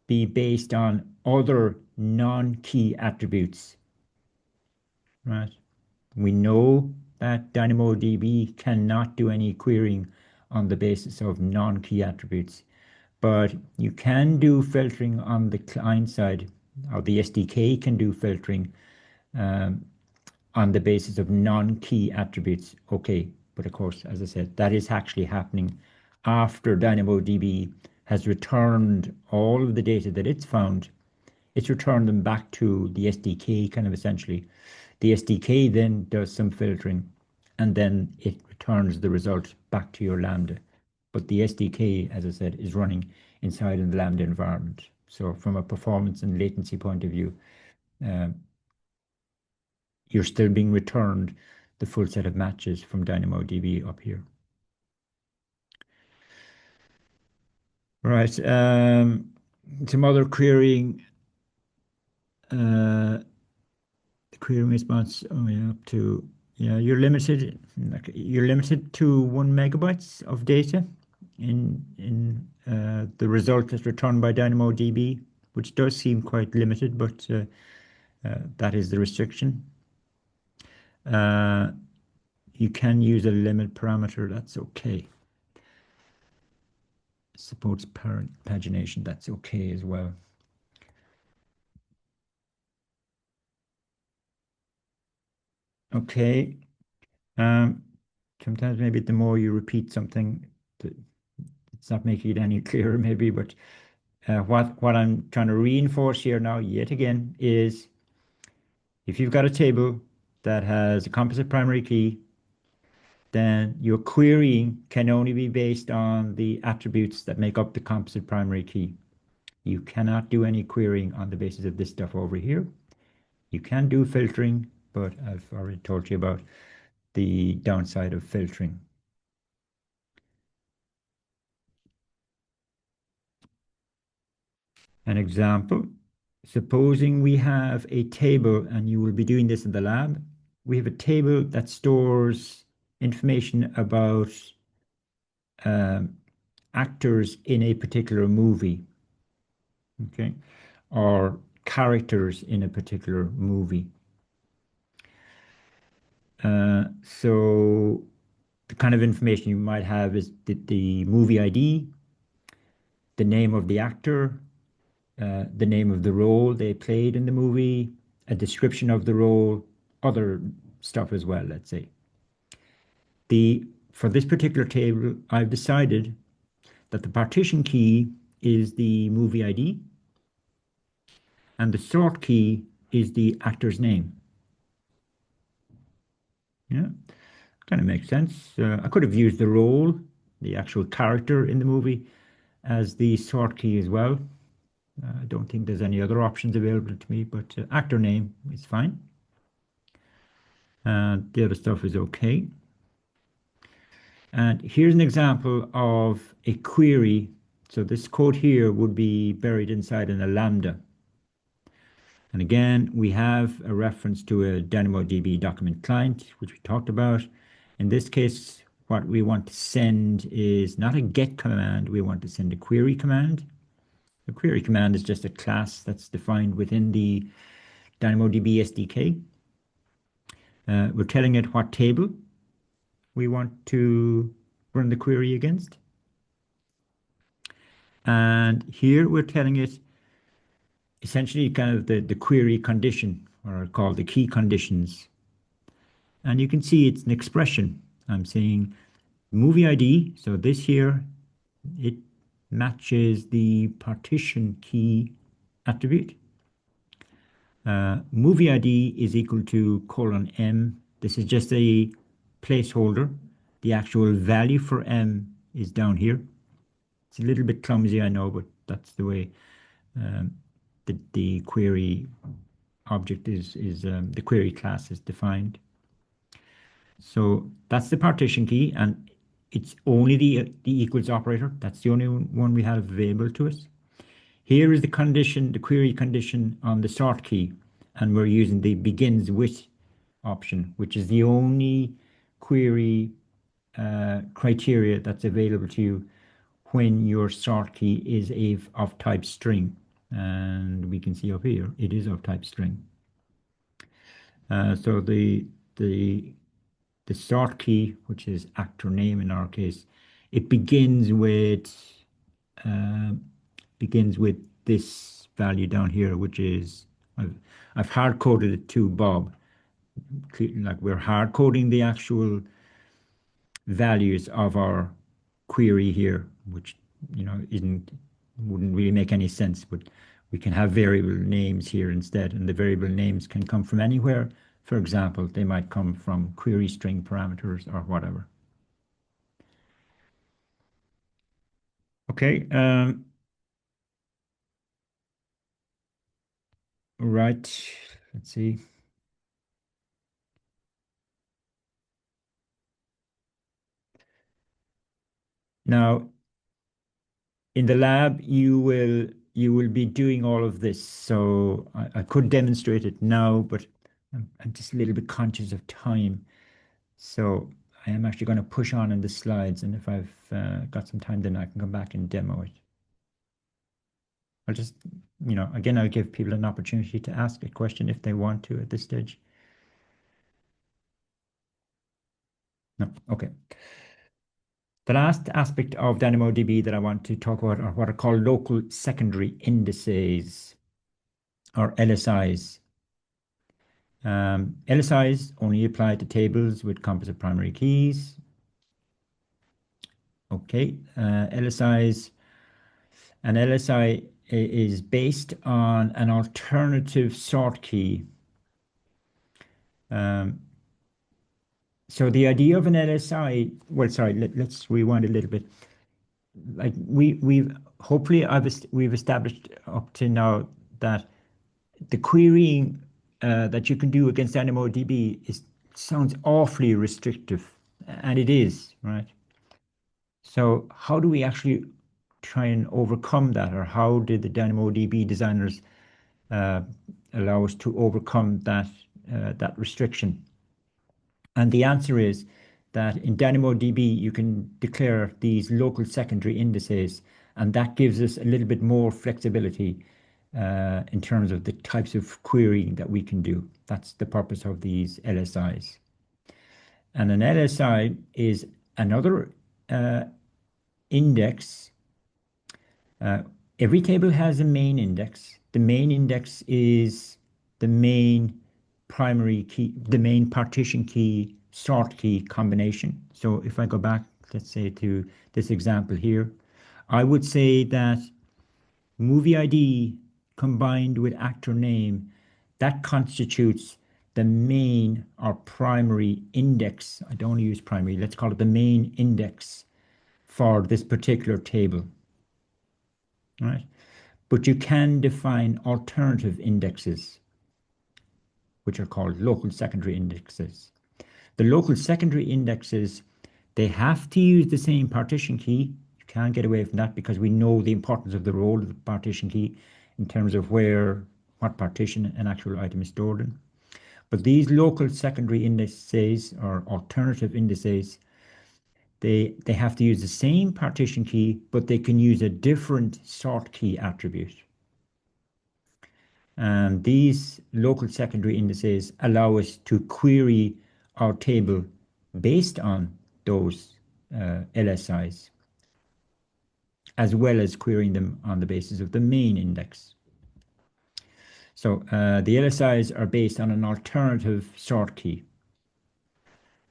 be based on other non-key attributes, right? We know that DynamoDB cannot do any querying on the basis of non-key attributes, but you can do filtering on the client side, or the SDK can do filtering on the basis of non-key attributes. Okay, but of course, as I said, that is actually happening after DynamoDB has returned all of the data that it's found. It's returned them back to the SDK, kind of essentially. The SDK then does some filtering, and then it returns the result back to your Lambda. But the SDK, as I said, is running inside of the Lambda environment. So from a performance and latency point of view, you're still being returned the full set of matches from DynamoDB up here. Right. Some other querying. The querying response only up to, yeah, you're limited to 1 megabytes of data in the result that's returned by DynamoDB, which does seem quite limited, but that is the restriction. You can use a limit parameter, that's okay. Supports parent pagination, that's okay as well. Okay. Sometimes maybe the more you repeat something, it's not making it any clearer maybe, but what I'm trying to reinforce here now, yet again, is if you've got a table that has a composite primary key, then your querying can only be based on the attributes that make up the composite primary key. You cannot do any querying on the basis of this stuff over here. You can do filtering, but I've already told you about the downside of filtering. An example, supposing we have a table, and you will be doing this in the lab. We have a table that stores information about actors in a particular movie, okay, or characters in a particular movie. So the kind of information you might have is the movie ID, the name of the actor, the name of the role they played in the movie, a description of the role, other stuff as well, let's say. For this particular table, I've decided that the partition key is the movie ID and the sort key is the actor's name. Yeah, kind of makes sense. I could have used the role, the actual character in the movie, as the sort key as well. I don't think there's any other options available to me, but actor name is fine. And the other stuff is okay. And here's an example of a query. So this code here would be buried inside in a Lambda. And again, we have a reference to a DynamoDB document client, which we talked about. In this case, what we want to send is not a get command, we want to send a query command. The query command is just a class that's defined within the DynamoDB SDK. We're telling it what table we want to run the query against. And here we're telling it essentially kind of the query condition, or called the key conditions. And you can see it's an expression. I'm saying movie ID, so this here, it matches the partition key attribute. Movie ID is equal to :M. This is just a placeholder. The actual value for M is down here. It's a little bit clumsy, I know, but that's the way the query object is the query class is defined. So that's the partition key, and it's only the equals operator. That's the only one we have available to us. Here is the condition, the query condition on the sort key, and we're using the begins with option, which is the only query criteria that's available to you when your sort key is of type string. and we can see up here it is of type string. So the sort key, which is actor name in our case, it uh, begins with this value down here, which is I've hard coded it to Bob. Like we're hard coding the actual values of our query here, which wouldn't really make any sense, but we can have variable names here instead, and the variable names can come from anywhere. For example, they might come from query string parameters or whatever. Okay, right, let's see. Now, in the lab, you will be doing all of this. So I could demonstrate it now, but I'm just a little bit conscious of time. So I am actually going to push on in the slides, and if I've got some time, then I can come back and demo it. I'll just, again, I'll give people an opportunity to ask a question if they want to at this stage. No, okay. The last aspect of DynamoDB that I want to talk about are what are called local secondary indices, or LSIs. LSIs only apply to tables with composite primary keys. Okay, LSIs. An LSI is based on an alternative sort key. So the idea of an LSI, well, sorry, let's rewind a little bit. Like we've hopefully we've established up to now that the querying that you can do against DynamoDB sounds awfully restrictive, and it is, right? So how do we actually try and overcome that, or how did the DynamoDB designers uh, allow us to overcome that restriction? And the answer is that in DynamoDB, you can declare these local secondary indices, and that gives us a little bit more flexibility in terms of the types of querying that we can do. That's the purpose of these LSIs. And an LSI is another index. Every table has a main index. The main index is the main primary key, the main partition key, sort key combination. So if I go back, let's say to this example here, I would say that movie ID combined with actor name, that constitutes the main or primary index. I don't use primary, let's call it the main index for this particular table. Right? But you can define alternative indexes, which are called local secondary indexes. The local secondary indexes, they have to use the same partition key. You can't get away from that because we know the importance of the role of the partition key in terms of what partition an actual item is stored in. But these local secondary indices or alternative indices, they have to use the same partition key, but they can use a different sort key attribute. And these local secondary indices allow us to query our table based on those LSIs, as well as querying them on the basis of the main index. So the LSIs are based on an alternative sort key.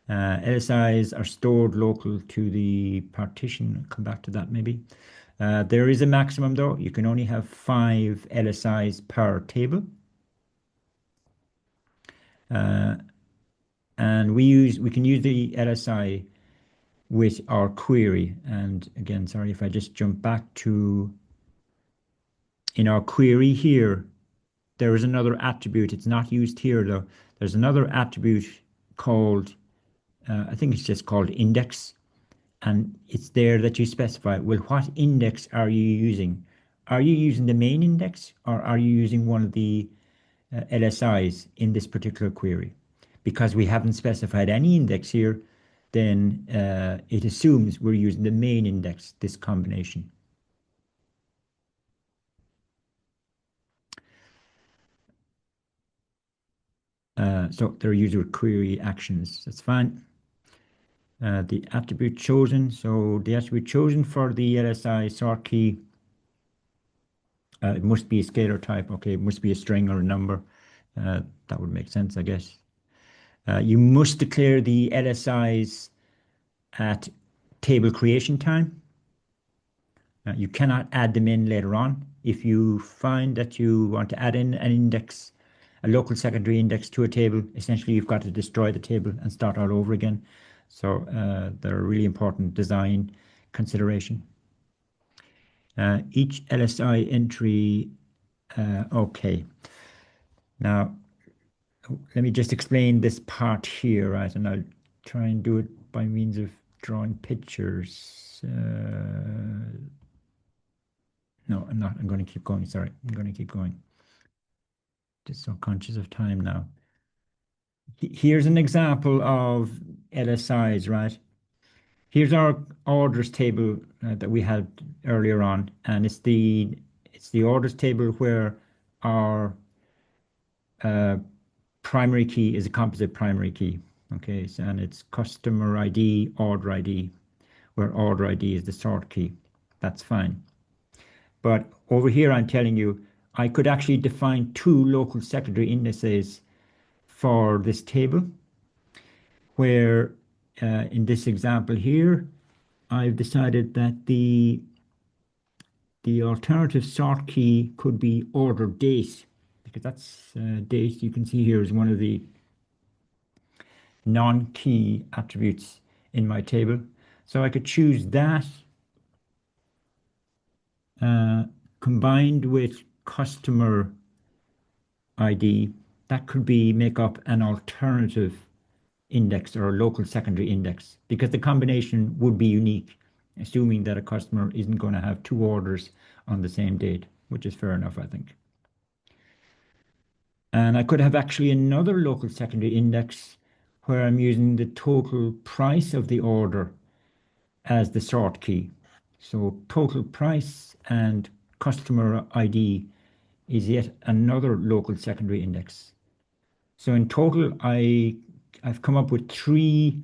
LSIs are stored local to the partition. I'll come back to that maybe. There is a maximum though. You can only have 5 LSIs per table. And we can use the LSI with our query. And again, sorry if I just jump back to in our query here, there is another attribute. It's not used here though. There's another attribute called, I think it's just called index. And it's there that you specify, well, what index are you using? Are you using the main index or are you using one of the LSIs in this particular query? Because we haven't specified any index here, then it assumes we're using the main index, this combination. So they're user query actions. That's fine. The attribute chosen. So the attribute chosen for the LSI sort key, it must be a scalar type. Okay, it must be a string or a number. That would make sense, I guess. You must declare the LSIs at table creation time. You cannot add them in later on. If you find that you want to add in an index, a local secondary index to a table, essentially you've got to destroy the table and start all over again. So they're a really important design consideration. Each LSI entry, okay. Now, let me just explain this part here, right? And I'll try and do it by means of drawing pictures. No, I'm not. I'm going to keep going. Sorry, I'm going to keep going. Just so conscious of time now. Here's an example of LSIs, right? Here's our orders table that we had earlier on, and it's the orders table where our primary key is a composite primary key. Okay, so, and it's customer ID, order ID, where order ID is the sort key. That's fine. But over here, I'm telling you, I could actually define two local secondary indices for this table, where in this example here, I've decided that the alternative sort key could be order date, because that's date, you can see here, is one of the non-key attributes in my table. So I could choose that combined with customer ID. That could be make up an alternative index or a local secondary index, because the combination would be unique, assuming that a customer isn't going to have two orders on the same date, which is fair enough, I think. And I could have actually another local secondary index where I'm using the total price of the order as the sort key. So total price and customer ID is yet another local secondary index. So in total, I've come up with three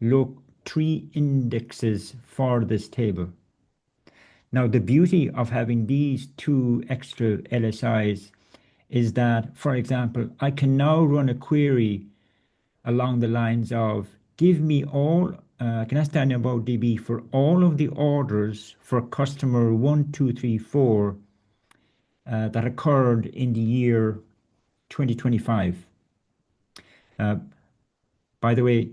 indexes for this table. Now, the beauty of having these two extra LSIs is that, for example, I can now run a query along the lines of give me all, I can ask DynamoDB for all of the orders for customer 1234 that occurred in the year 2025. By the way,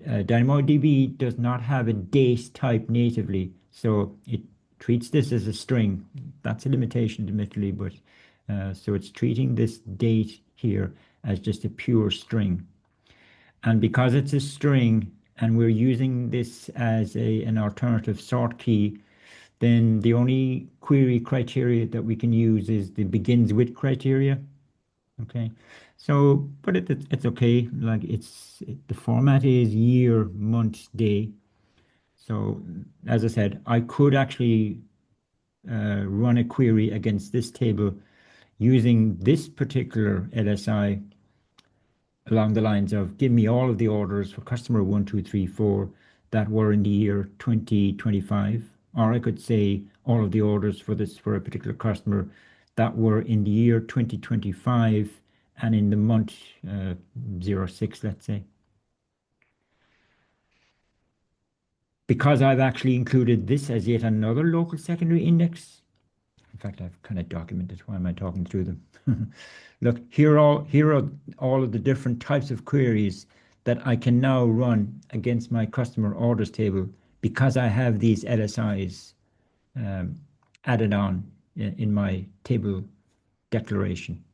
DynamoDB does not have a date type natively, so it treats this as a string. That's a limitation, admittedly, but so it's treating this date here as just a pure string. And because it's a string and we're using this as an alternative sort key, then the only query criteria that we can use is the begins with criteria. Okay, so but it's okay. Like the format is year, month, day. So as I said, I could actually run a query against this table using this particular LSI along the lines of give me all of the orders for customer 1234 that were in the year 2025, or I could say all of the orders for a particular customer that were in the year 2025 and in the month 06, let's say. Because I've actually included this as yet another local secondary index. In fact, I've kind of documented. Why am I talking through them? Look, here are all of the different types of queries that I can now run against my customer orders table because I have these LSIs added on in my table declaration.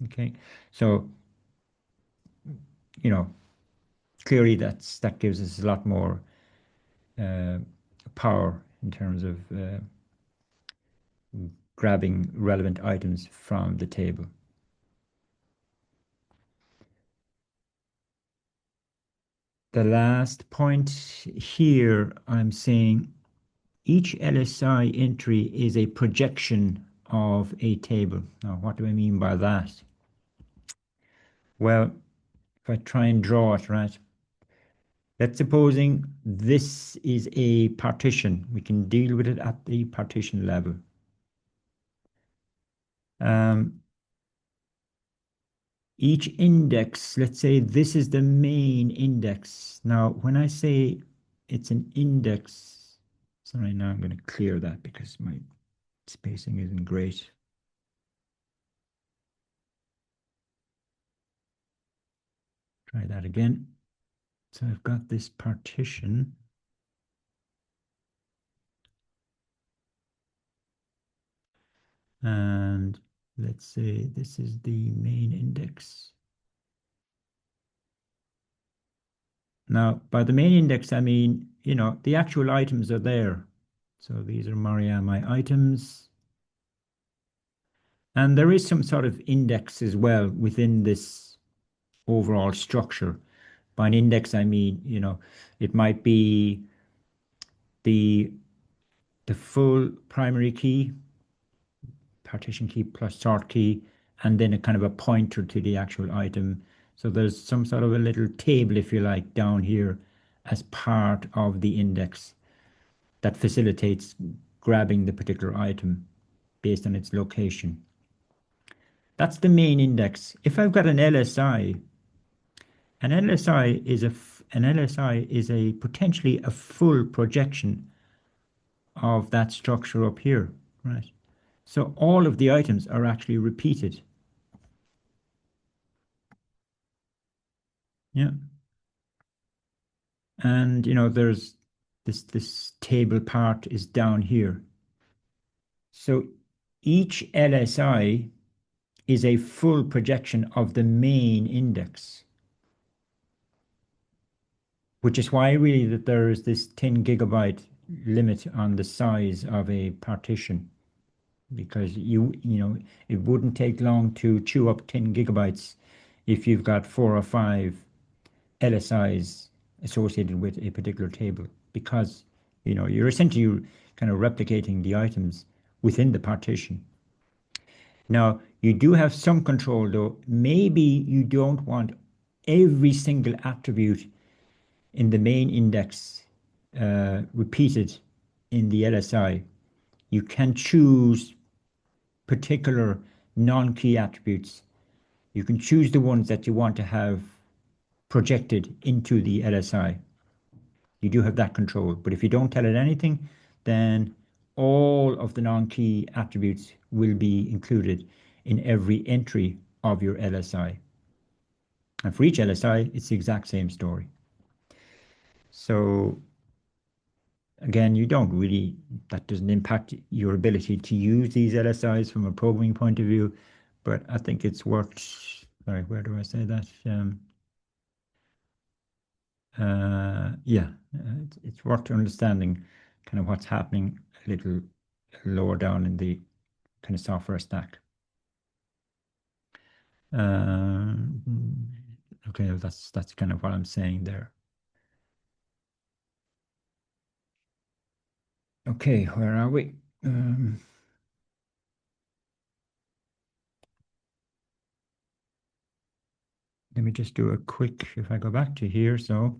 Okay, so clearly that gives us a lot more power in terms of grabbing relevant items from the table. The last point here, I'm saying each LSI entry is a projection of a table. Now, what do I mean by that? Well, if I try and draw it, right? Let's supposing this is a partition. We can deal with it at the partition level. Um, each index, let's say this is the main index. Now, when I say it's an index, sorry, now I'm going to clear that because my spacing isn't great. Try that again. So I've got this partition. And let's say this is the main index. Now, by the main index, I mean, the actual items are there. So these are Maria, my items. And there is some sort of index as well within this overall structure. By an index, I mean, it might be the the full primary key, partition key plus sort key, and then a kind of a pointer to the actual item. So there's some sort of a little table, if you like, down here as part of the index that facilitates grabbing the particular item based on its location. That's the main index. If I've got an LSI is a potentially a full projection of that structure up here, right? So all of the items are actually repeated. Yeah. And there's this table part is down here. So each LSI is a full projection of the main index, which is why really that there is this 10 gigabyte limit on the size of a partition, because it wouldn't take long to chew up 10 gigabytes if you've got 4 or 5 LSIs associated with a particular table, because you're essentially kind of replicating the items within the partition. Now, you do have some control though. Maybe you don't want every single attribute in the main index repeated in the LSI. You can choose particular non-key attributes. You can choose the ones that you want to have projected into the LSI. You do have that control. But if you don't tell it anything, then all of the non-key attributes will be included in every entry of your LSI. And for each LSI, it's the exact same story. So again, that doesn't impact your ability to use these LSIs from a programming point of view, but I think it's worth, sorry, where do I say that? Yeah, it's worth understanding kind of what's happening a little lower down in the kind of software stack. Okay, that's kind of what I'm saying there. Okay, where are we? Let me just do a quick, if I go back to here, so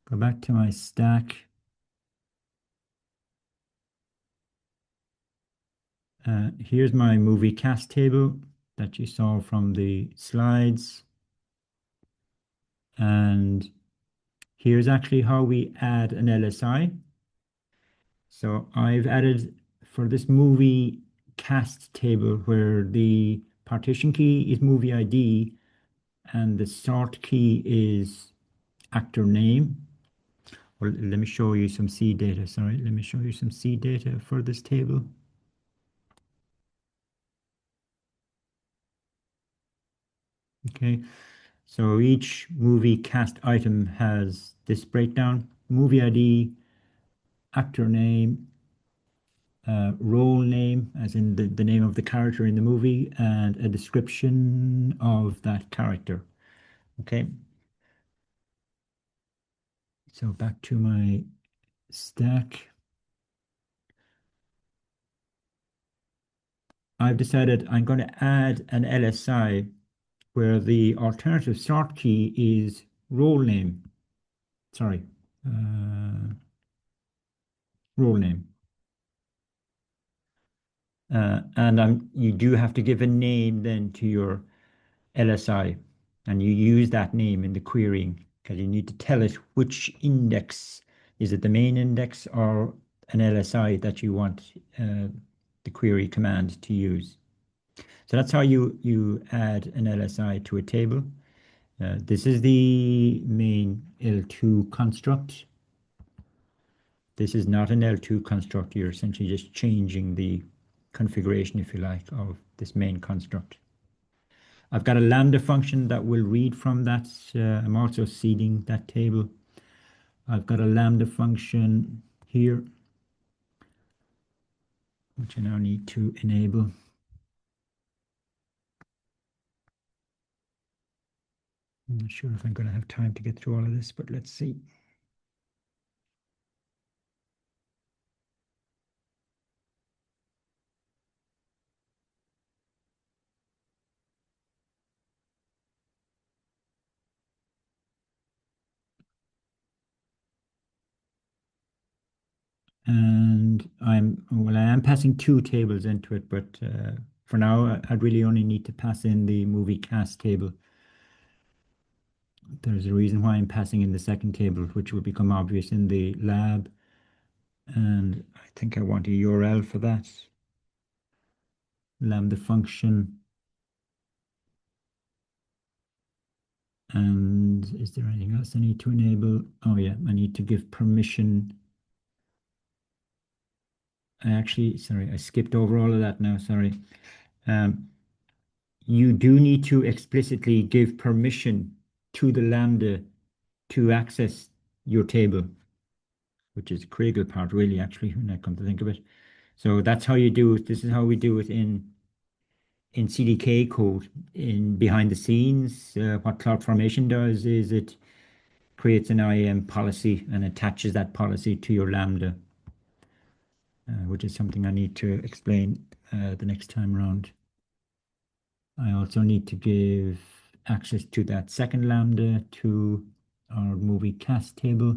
go back to my stack. Here's my movie cast table that you saw from the slides. And here's actually how we add an LSI. So I've added for this movie cast table where the partition key is movie ID and the sort key is actor name. Well, let me show you some seed data. Sorry, let me show you some seed data for this table. Okay, so each movie cast item has this breakdown: movie ID, actor name, role name, as in the name of the character in the movie, and a description of that character. Okay, so back to my stack. I've decided I'm going to add an LSI where the alternative sort key is role name. Sorry, role name. And you do have to give a name then to your LSI, and you use that name in the querying because you need to tell it which index, is it the main index or an LSI that you want the query command to use. So that's how you add an LSI to a table. This is the main L2 construct. This is not an L2 construct. You're essentially just changing the configuration, if you like, of this main construct. I've got a lambda function that will read from that. I'm also seeding that table. I've got a lambda function here, which I now need to enable. I'm not sure if I'm going to have time to get through all of this, but let's see. And I am passing two tables into it, but for now, I'd really only need to pass in the movie cast table. There's a reason why I'm passing in the second table, which will become obvious in the lab. And I think I want a URL for that. Lambda function. And is there anything else I need to enable? Oh yeah, I need to give permission. Sorry, I skipped over all of that now, sorry. You do need to explicitly give permission to the Lambda to access your table, which is the critical part really, actually, when I come to think of it. So that's how you do it. This is how we do it in CDK code in behind the scenes. What CloudFormation does is it creates an IAM policy and attaches that policy to your Lambda, which is something I need to explain the next time around. I also need to give access to that second Lambda to our movie cast table.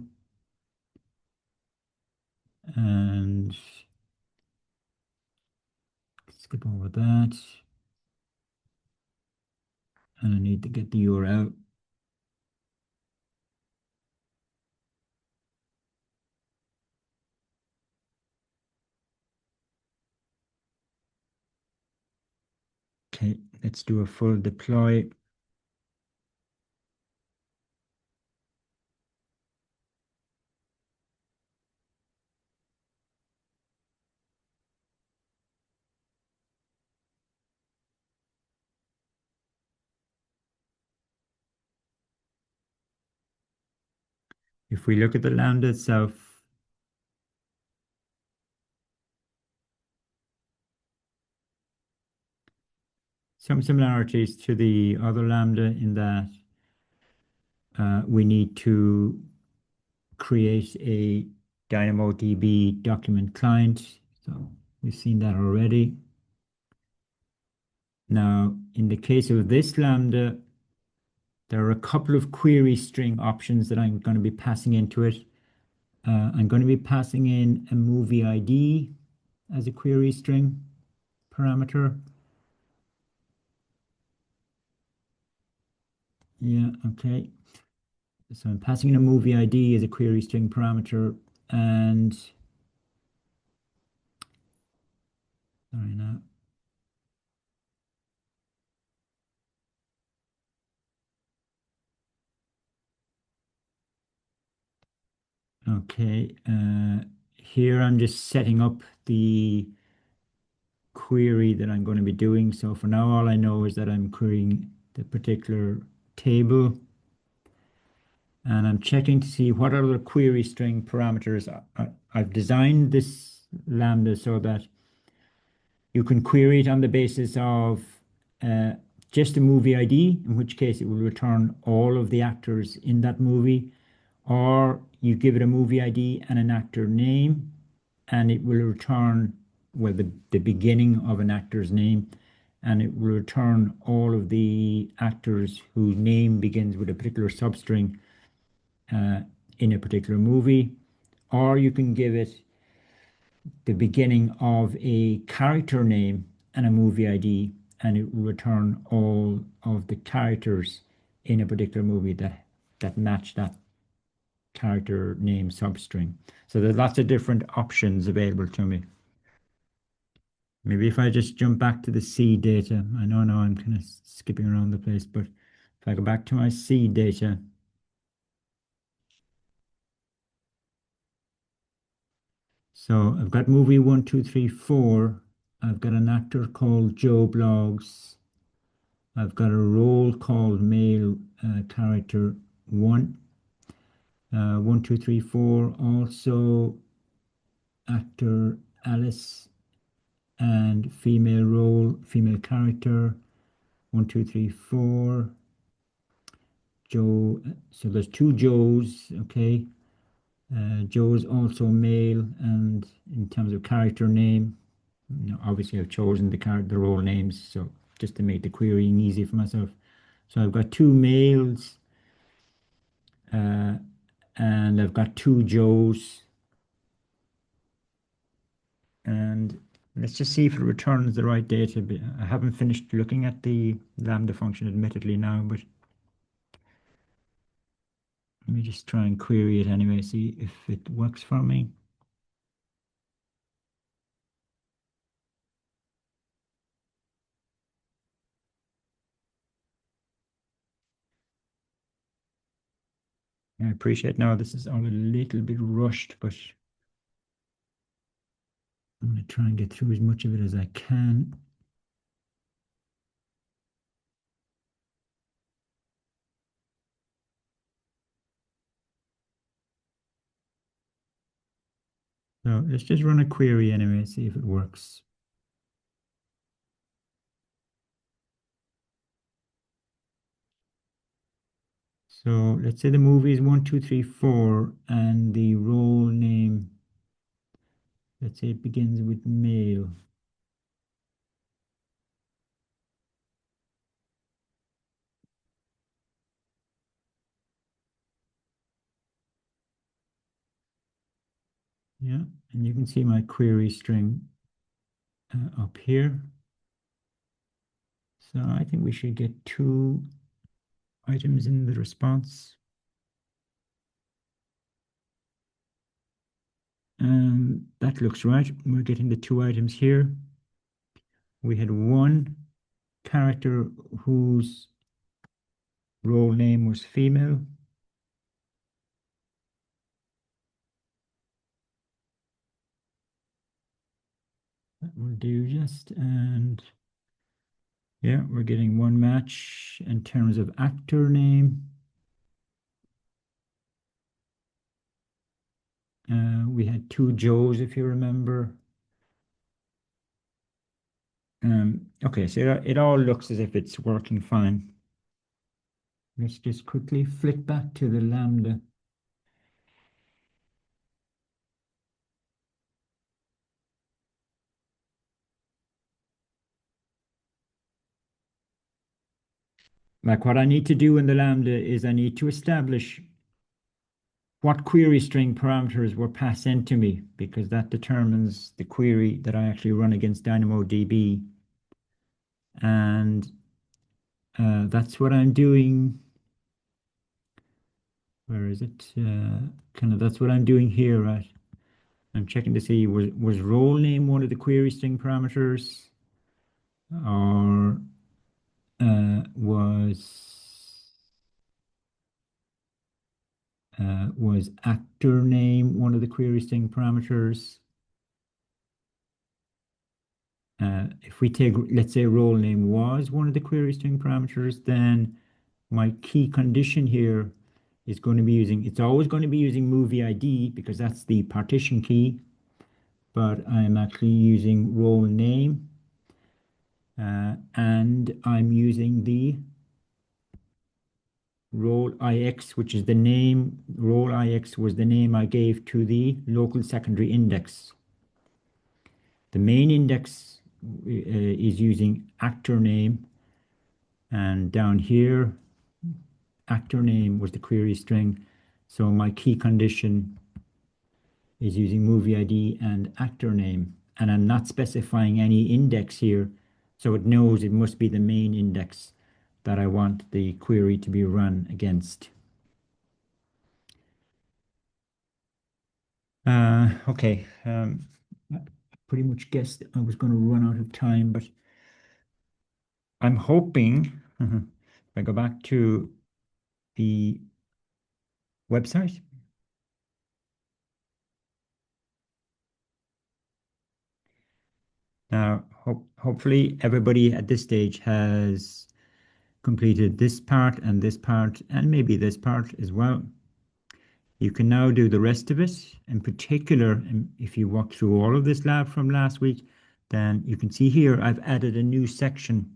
And skip over that. And I need to get the URL. Okay, let's do a full deploy. If we look at the Lambda itself, some similarities to the other Lambda in that we need to create a DynamoDB document client. So we've seen that already. Now, in the case of this Lambda, there are a couple of query string options that I'm going to be passing into it. I'm going to be passing in a movie ID as a query string parameter. Yeah, okay. So I'm passing in a movie ID as a query string parameter, and sorry now. Okay, here I'm just setting up the query that I'm going to be doing. So for now, all I know is that I'm querying the particular table, and I'm checking to see what other query string parameters. I've designed this Lambda so that you can query it on the basis of just a movie ID, in which case it will return all of the actors in that movie, or you give it a movie ID and an actor name, and it will return, well, the beginning of an actor's name, and it will return all of the actors whose name begins with a particular substring uh, in a particular movie. Or you can give it the beginning of a character name and a movie ID, and it will return all of the characters in a particular movie that match that character name substring. So there's lots of different options available to me. Maybe if I just jump back to the C data, I know now I'm kind of skipping around the place, but if I go back to my C data, so I've got movie 1, 2, 3, 4. I've got an actor called Joe Bloggs. I've got a role called male character 1. 1, 2, 3, 4. Also actor Alice, and female role, female character 1, 2, 3, 4. Joe. So there's 2 Joes. Okay. Joe is also male, and in terms of character name, obviously I've chosen the role names, so just to make the querying easy for myself. So I've got 2 males, and I've got 2 Joes, and let's just see if it returns the right data. I haven't finished looking at the Lambda function admittedly now, but let me just try and query it anyway, see if it works for me. I appreciate now this is all a little bit rushed, but I'm going to try and get through as much of it as I can. So let's just run a query anyway, see if it works. So let's say the movie is 1, 2, 3, 4, and the role name, let's say it begins with male. Yeah, and you can see my query string up here. So I think we should get 2 items in the response. And that looks right. We're getting the 2 items here. We had 1 character whose role name was female. That will do just, and yeah, we're getting 1 match in terms of actor name. We had 2 Joes, if you remember. Okay, so it all looks as if it's working fine. Let's just quickly flick back to the Lambda. Like what I need to do in the Lambda is I need to establish what query string parameters were passed into me, because that determines the query that I actually run against DynamoDB. And that's what I'm doing. Where is it? That's what I'm doing here, right? I'm checking to see was role name one of the query string parameters, or was actor name one of the query string parameters? If we take, let's say, role name was one of the query string parameters, then my key condition here is going to be it's always going to be using movie ID because that's the partition key, but I'm actually using role name, and I'm using the role IX, which is the name, role IX was the name I gave to the local secondary index. The main index is using actor name, and down here, actor name was the query string. So my key condition is using movie ID and actor name, and I'm not specifying any index here, so it knows it must be the main index that I want the query to be run against. Okay, I pretty much guessed I was going to run out of time, but I'm hoping if I go back to the website. Now, hopefully everybody at this stage has completed this part and maybe this part as well. You can now do the rest of it. In particular, if you walk through all of this lab from last week, then you can see here I've added a new section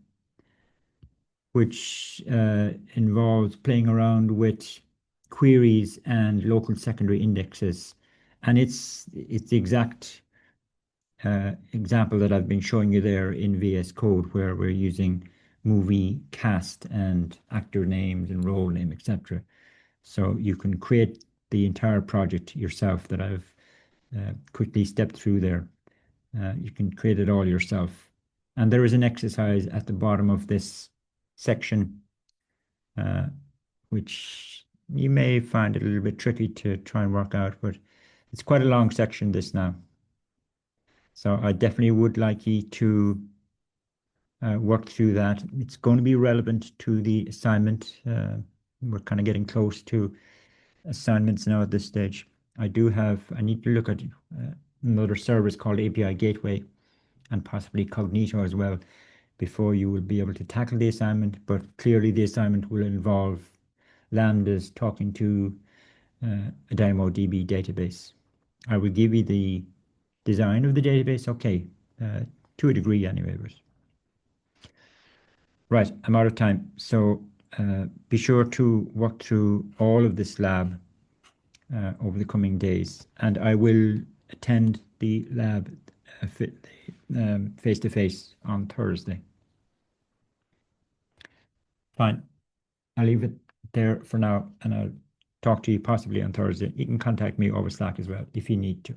which involves playing around with queries and local secondary indexes. And it's the exact example that I've been showing you there in VS Code, where we're using movie cast and actor names and role name, etc. So you can create the entire project yourself that I've quickly stepped through there. You can create it all yourself. And there is an exercise at the bottom of this section, which you may find it a little bit tricky to try and work out, but it's quite a long section, this now. So I definitely would like you to work through that. It's going to be relevant to the assignment. We're kind of getting close to assignments now at this stage. I need to look at another service called API Gateway and possibly Cognito as well before you will be able to tackle the assignment. But clearly the assignment will involve Lambdas talking to a DynamoDB database. I will give you the design of the database, okay, to a degree anyway. But right, I'm out of time. So be sure to work through all of this lab over the coming days, and I will attend the lab face-to-face on Thursday. Fine, I'll leave it there for now, and I'll talk to you possibly on Thursday. You can contact me over Slack as well if you need to.